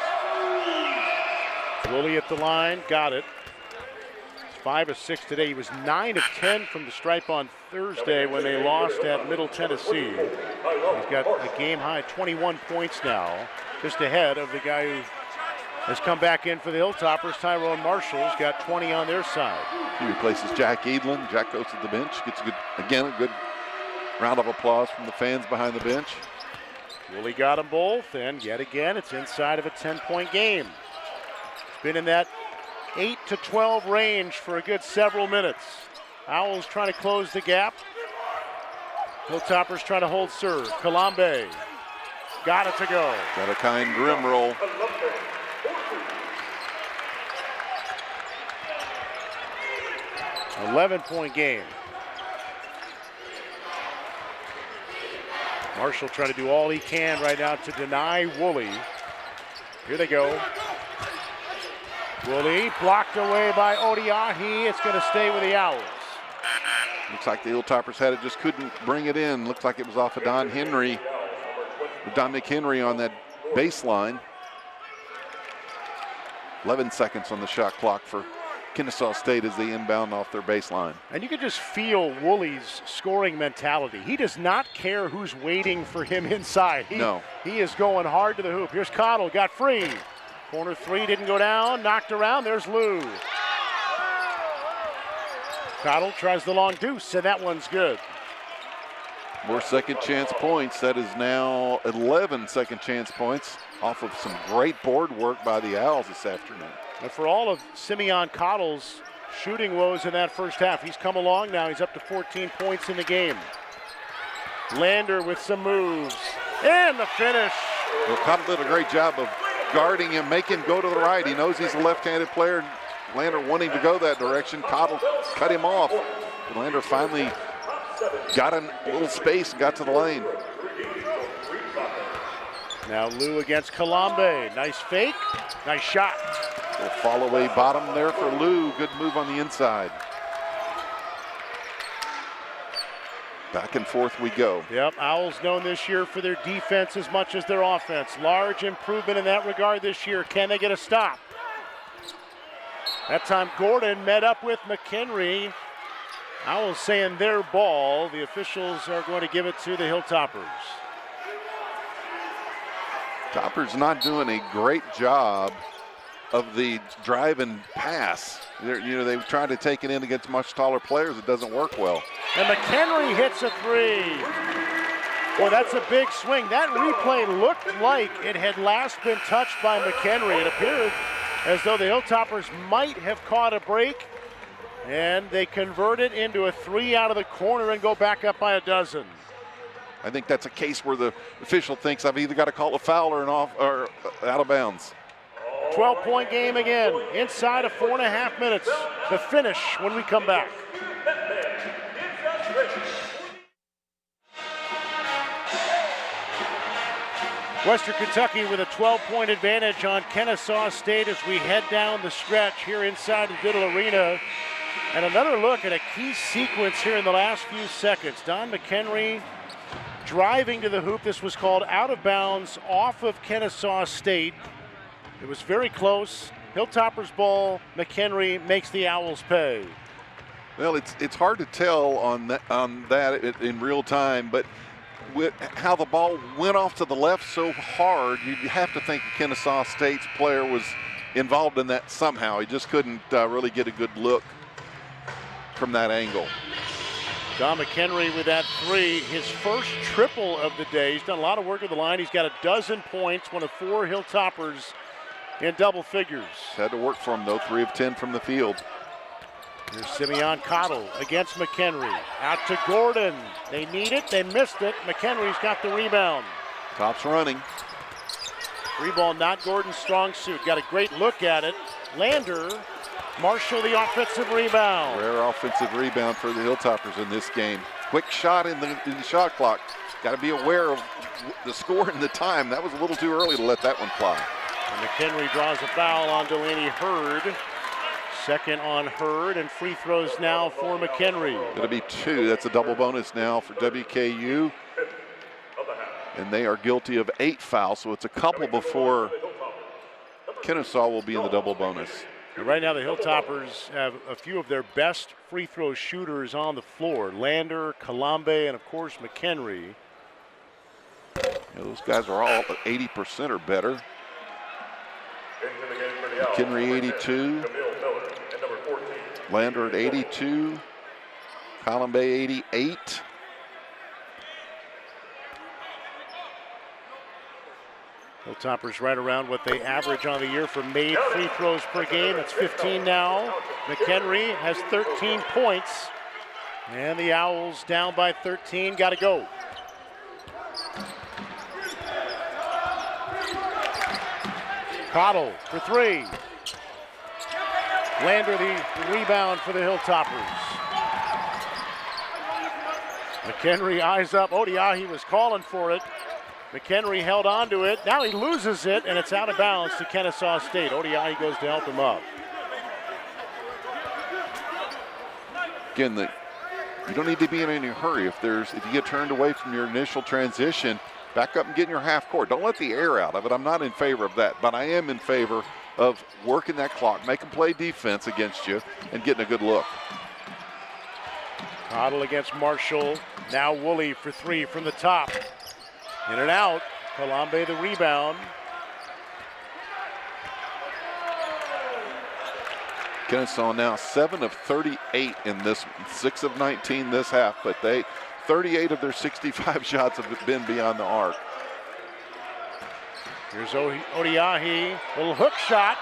Woolley at the line, got it. 5 of 6 today. He was 9 of 10 from the stripe on Thursday when they lost at Middle Tennessee. He's got a game high 21 points now, just ahead of the guy who has come back in for the Hilltoppers. Tyrone Marshall's got 20 on their side. He replaces Jack Edlin. Jack goes to the bench, gets a good round of applause from the fans behind the bench. Woolley got them both, and yet again, it's inside of a 10-point game. It's been in that 8 to 12 range for a good several minutes. Owls trying to close the gap. Hilltoppers trying to hold serve. Kalambe got it to go. Got a kind grim roll. An 11-point game. Marshall trying to do all he can right now to deny Woolley. Here they go. Woolley blocked away by Odiahi. It's going to stay with the Owls. Looks like the Hilltoppers had it, just couldn't bring it in. Looks like it was off of Don McHenry on that baseline. 11 seconds on the shot clock for Kennesaw State as they inbound off their baseline. And you can just feel Woolley's scoring mentality. He does not care who's waiting for him inside. He is going hard to the hoop. Here's Cottle, got free. Corner three didn't go down, knocked around. There's Lou. Cottle tries the long deuce, and that one's good. More second chance points. That is now 11 second chance points off of some great board work by the Owls this afternoon. And for all of Simeon Cottle's shooting woes in that first half, he's come along now. He's up to 14 points in the game. Lander with some moves. And the finish. Well, Cottle did a great job of guarding him, make him go to the right. He knows he's a left-handed player. Lander wanting to go that direction. Cottle cut him off. Lander finally got a little space and got to the lane. Now Lou against Kalambe. Nice fake, nice shot. A fall away bottom there for Lou. Good move on the inside. Back and forth we go. Yep, Owls known this year for their defense as much as their offense. Large improvement in that regard this year. Can they get a stop? That time Gordon met up with McHenry. Owls saying their ball. The officials are going to give it to the Hilltoppers. Toppers not doing a great job of the drive and pass. They've tried to take it in against much taller players. It doesn't work well. And McHenry hits a three. Boy, that's a big swing. That replay looked like it had last been touched by McHenry. It appeared as though the Hilltoppers might have caught a break, and they convert it into a three out of the corner and go back up by a dozen. I think that's a case where the official thinks I've either got to call a foul or out of bounds. 12-point game again, inside of 4.5 minutes. The finish when we come back. Western Kentucky with a 12-point advantage on Kennesaw State as we head down the stretch here inside the Diddle Arena. And another look at a key sequence here in the last few seconds. Don McHenry driving to the hoop. This was called out of bounds off of Kennesaw State. It was very close. Hilltoppers ball. McHenry makes the Owls pay. Well, it's hard to tell on that in real time, but with how the ball went off to the left so hard, you have to think Kennesaw State's player was involved in that somehow. He just couldn't really get a good look from that angle. Don McHenry with that three, his first triple of the day. He's done a lot of work at the line. He's got a dozen points, one of 4 Hilltoppers in double figures. Had to work for him, though, 3 of 10 from the field. Here's Simeon Cottle against McHenry. Out to Gordon. They need it. They missed it. McHenry's got the rebound. Tops running. Free ball, not Gordon's strong suit. Got a great look at it. Lander, Marshall the offensive rebound. Rare offensive rebound for the Hilltoppers in this game. Quick shot in the shot clock. Got to be aware of the score and the time. That was a little too early to let that one fly. And McHenry draws a foul on Delaney Hurd. Second on Hurd, and free throws now for McHenry. It'll be 2. That's a double bonus now for WKU. And they are guilty of 8 fouls, so it's a couple before Kennesaw will be in the double bonus. And right now the Hilltoppers have a few of their best free throw shooters on the floor. Lander, Kalambe, and of course McHenry. Yeah, those guys are all at 80% or better. McHenry 82. Lander at 82. Kalambe 88. Hilltoppers right around what they average on the year for made free throws per game. It's 15 now. McHenry has 13 points. And the Owls down by 13. Got to go. Cottle for 3. Lander the rebound for the Hilltoppers. McHenry eyes up. Odiahi was calling for it. McHenry held on to it. Now he loses it, and it's out of bounds to Kennesaw State. Odiahi goes to help him up. Again, you don't need to be in any hurry. If you get turned away from your initial transition, back up and get in your half court. Don't let the air out of it. I'm not in favor of that, but I am in favor of working that clock, making play defense against you, and getting a good look. Cottle against Marshall. Now Woolley for 3 from the top. In and out. Kalambe the rebound. Kennesaw now 7 of 38 in this one, 6 of 19 this half, but 38 of their 65 shots have been beyond the arc. Here's Odiahi, little hook shot,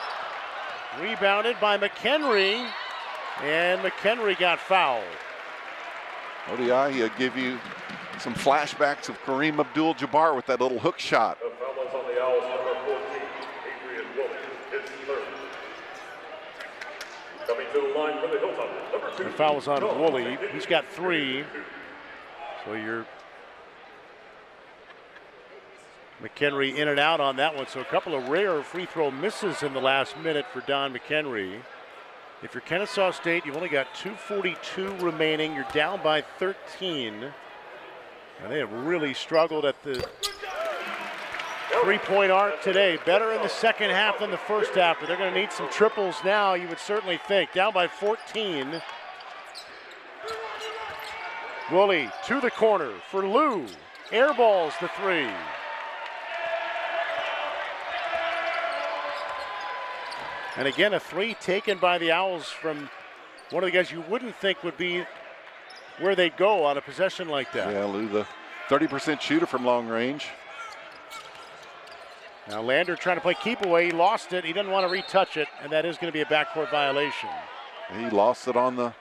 rebounded by McHenry, and McHenry got fouled. Odiahi will give you some flashbacks of Kareem Abdul-Jabbar with that little hook shot. The foul is on the Owls, number 14, Adrian Woolley, his third. Coming to the line for the Hilltoppers, number 2. The foul was on Woolley. He's got 3. So you're McHenry in and out on that one. So a couple of rare free throw misses in the last minute for Don McHenry. If you're Kennesaw State, you've only got 2:42 remaining. You're down by 13. And they have really struggled at the three-point arc today. Better in the second half than the first half, but they're going to need some triples now, you would certainly think. Down by 14. Woolley to the corner for Lou. Airballs the 3. And again, a 3 taken by the Owls from one of the guys you wouldn't think would be where they'd go on a possession like that. Yeah, Lou, the 30% shooter from long range. Now Lander trying to play keep away. He lost it. He doesn't want to retouch it, and that is going to be a backcourt violation. He lost it on the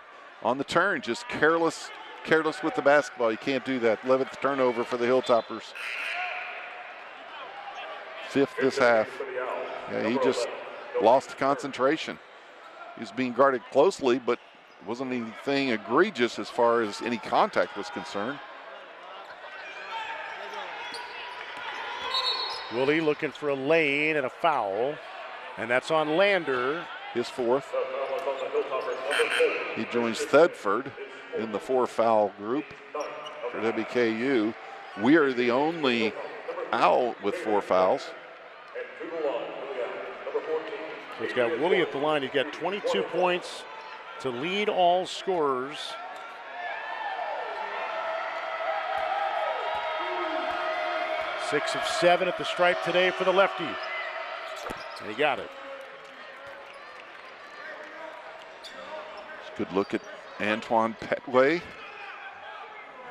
turn, just careless with the basketball. You can't do that. 11th turnover for the Hilltoppers. 5th this half. Yeah, he just lost concentration. He was being guarded closely, but wasn't anything egregious as far as any contact was concerned. Woolley looking for a lane and a foul, and that's on Lander. His 4th. He joins Thedford in the 4-foul group for WKU. We are the only Owl with 4 fouls. So it's got Woolley at the line. He's got 22 points to lead all scorers. Six of 7 at the stripe today for the lefty. And he got it. Good look at Antoine Petway.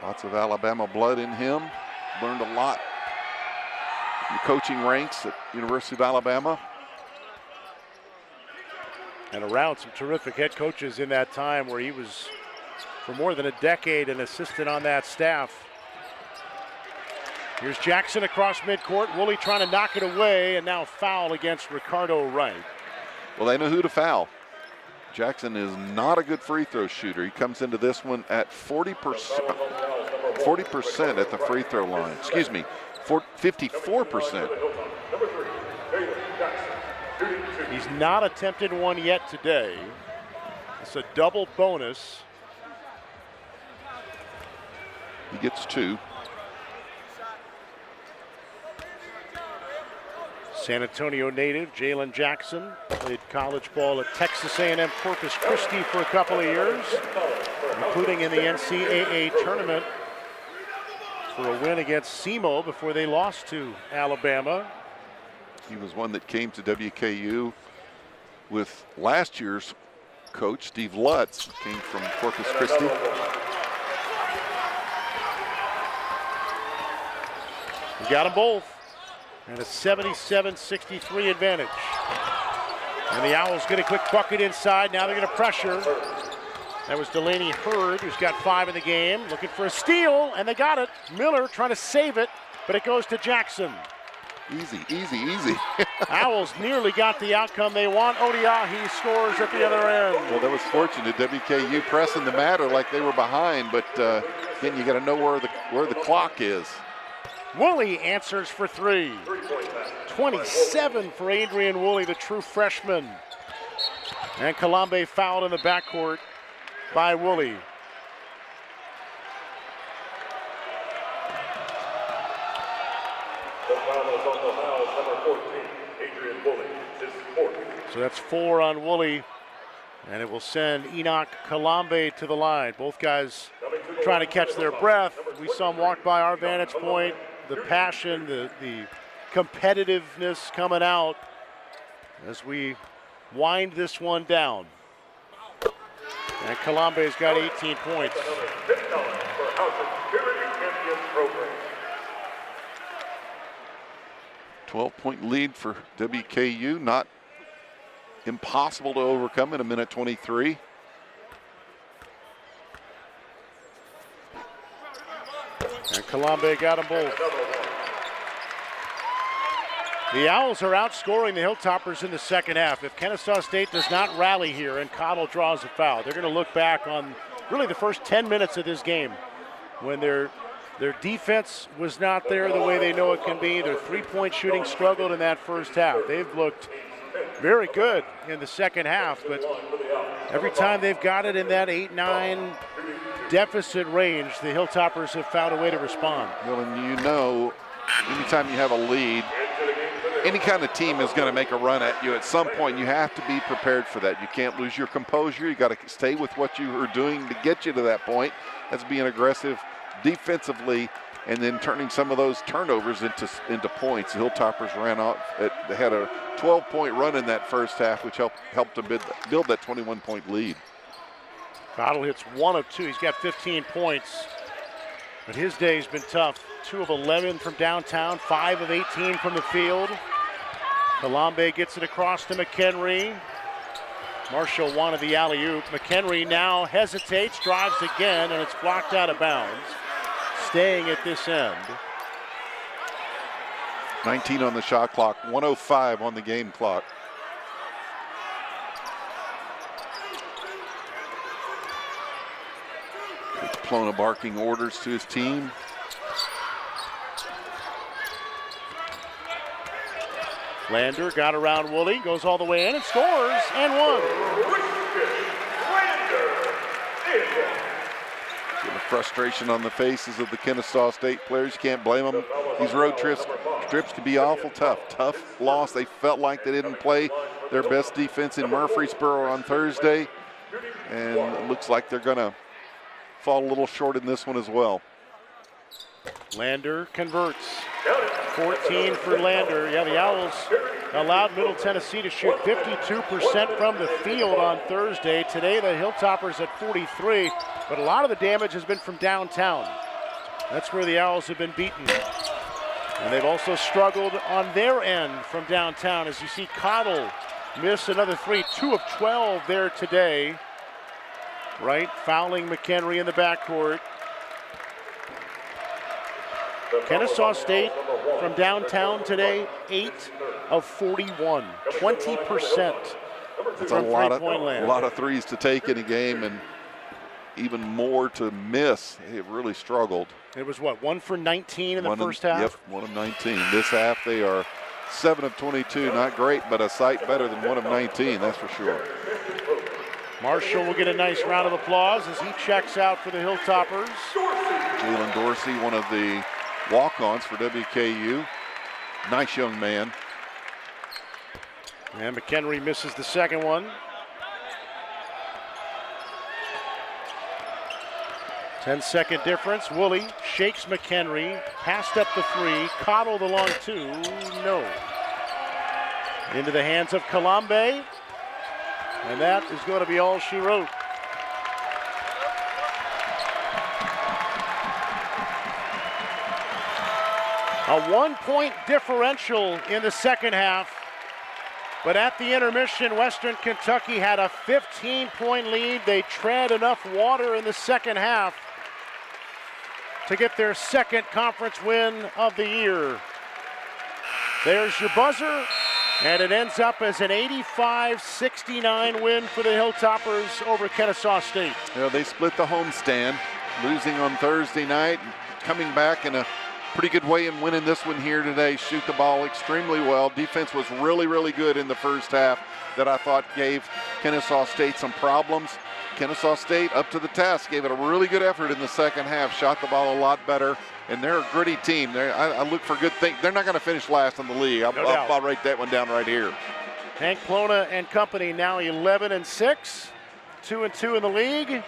Lots of Alabama blood in him. Learned a lot in the coaching ranks at University of Alabama. And around some terrific head coaches in that time, where he was for more than a decade an assistant on that staff. Here's Jackson across midcourt. Woolley trying to knock it away, and now foul against Ricardo Wright. Well, they know who to foul. Jackson is not a good free throw shooter. He comes into this one at 40% at the free throw line. Excuse me, 54%. He's not attempted one yet today. It's a double bonus. He gets 2. San Antonio native Jalen Jackson played college ball at Texas A&M Corpus Christi for a couple of years, including in the NCAA tournament for a win against SEMO before they lost to Alabama. He was one that came to WKU with last year's coach, Steve Lutz, came from Corpus Christi. We got them both. And a 77-63 advantage. And the Owls get a quick bucket inside. Now they're going to pressure. That was Delaney Hurd, who's got 5 in the game, looking for a steal, and they got it. Miller trying to save it, but it goes to Jackson. Easy, easy, easy. Owls nearly got the outcome they want. Odiahi scores at the other end. Well, that was fortunate. WKU pressing the matter like they were behind, but again, you got to know where the clock is. Woolley answers for 3. 27 for Adrian Woolley, the true freshman. And Kalambe fouled in the backcourt by Woolley. The foul is on the Owls, number 14, Adrian Woolley. His 4th. So that's 4 on Woolley. And it will send Enoch Kalambe to the line. Both guys trying to catch their breath. We saw them walk by our vantage point. The passion, the competitiveness coming out as we wind this one down. And Kalambe's got 18 points. 12-point lead for WKU, not impossible to overcome in a minute 23. And Kalambe got them both. The Owls are outscoring the Hilltoppers in the second half. If Kennesaw State does not rally here and Cottle draws a foul, they're going to look back on really the first 10 minutes of this game when their defense was not there the way they know it can be. Their three-point shooting struggled in that first half. They've looked very good in the second half, but every time they've got it in that 8-9 deficit range, the Hilltoppers have found a way to respond. Well, and you know, anytime you have a lead, any kind of team is going to make a run at you. At some point, you have to be prepared for that. You can't lose your composure. You got to stay with what you are doing to get you to that point. That's being aggressive defensively and then turning some of those turnovers into points. The Hilltoppers ran out. They had a 12-point run in that first half, which helped them build that 21-point lead. Cottle hits 1 of 2. He's got 15 points, but his day's been tough. 2 of 11 from downtown, 5 of 18 from the field. Kalambe gets it across to McHenry. Marshall wanted the alley-oop. McHenry now hesitates, drives again, and it's blocked out of bounds. Staying at this end. 19 on the shot clock, 1:05 on the game clock. Plona barking orders to his team. Lander got around Woolley, goes all the way in and scores, and 1. The frustration on the faces of the Kennesaw State players. You can't blame them. These road trips can be awful tough. Tough loss. They felt like they didn't play their best defense in Murfreesboro on Thursday, and it looks like they're going to fall a little short in this one as well. Lander converts. 14 for Lander. Yeah, the Owls allowed Middle Tennessee to shoot 52% from the field on Thursday. Today, the Hilltoppers at 43, but a lot of the damage has been from downtown. That's where the Owls have been beaten. And they've also struggled on their end from downtown, as you see Cottle miss another 3, 2 of 12 there today. Right, fouling McHenry in the backcourt. Kennesaw State from downtown today, 8 of 41, 20%. It's a lot of threes to take in a game and even more to miss. They really struggled. It was what, 1 for 19 in the first half? Yep, 1 of 19. This half they are 7 of 22. Not great, but a sight better than 1 of 19, that's for sure. Marshall will get a nice round of applause as he checks out for the Hilltoppers. Jalen Dorsey, one of the walk-ons for WKU. Nice young man. And McHenry misses the second one. 10-second difference. Woolley shakes McHenry, passed up the 3, coddled the long 2, no. Into the hands of Kalambe, and that is going to be all she wrote. A 1-point differential in the second half. But at the intermission, Western Kentucky had a 15-point lead. They tread enough water in the second half to get their second conference win of the year. There's your buzzer, and it ends up as an 85-69 win for the Hilltoppers over Kennesaw State. You know, they split the homestand, losing on Thursday night, coming back in a pretty good way and winning this one here today. Shoot the ball extremely well. Defense was really, really good in the first half that I thought gave Kennesaw State some problems. Kennesaw State up to the task, gave it a really good effort in the second half, shot the ball a lot better, and they're a gritty team. I look for good things. They're not going to finish last in the league. I'll write that one down right here. Hank Plona and company now 11-6, 2-2 in the league.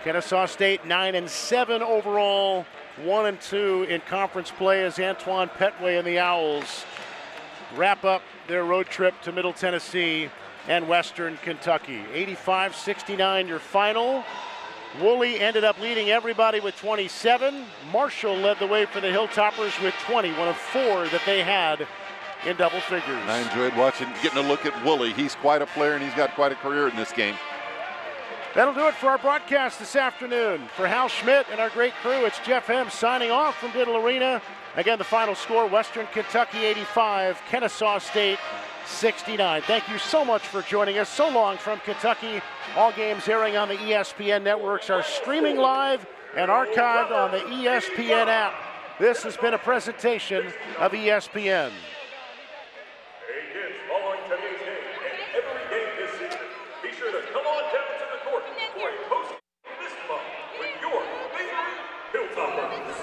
Kennesaw State 9-7 overall, 1-2 in conference play as Antoine Petway and the Owls wrap up their road trip to Middle Tennessee and Western Kentucky. 85-69 your final. Woolley ended up leading everybody with 27. Marshall led the way for the Hilltoppers with 20, one of 4 that they had in double figures. I enjoyed getting a look at Woolley. He's quite a player and he's got quite a career in this game. That'll do it for our broadcast this afternoon. For Hal Schmidt and our great crew, it's Jeff Hem signing off from Diddle Arena. Again, the final score, Western Kentucky 85, Kennesaw State 69. Thank you so much for joining us. So long from Kentucky. All games airing on the ESPN networks are streaming live and archived on the ESPN app. This has been a presentation of ESPN. Hey kids, following today's game and every game this season, be sure to come on down to the court for a post this month with your favorite Hilltoppers.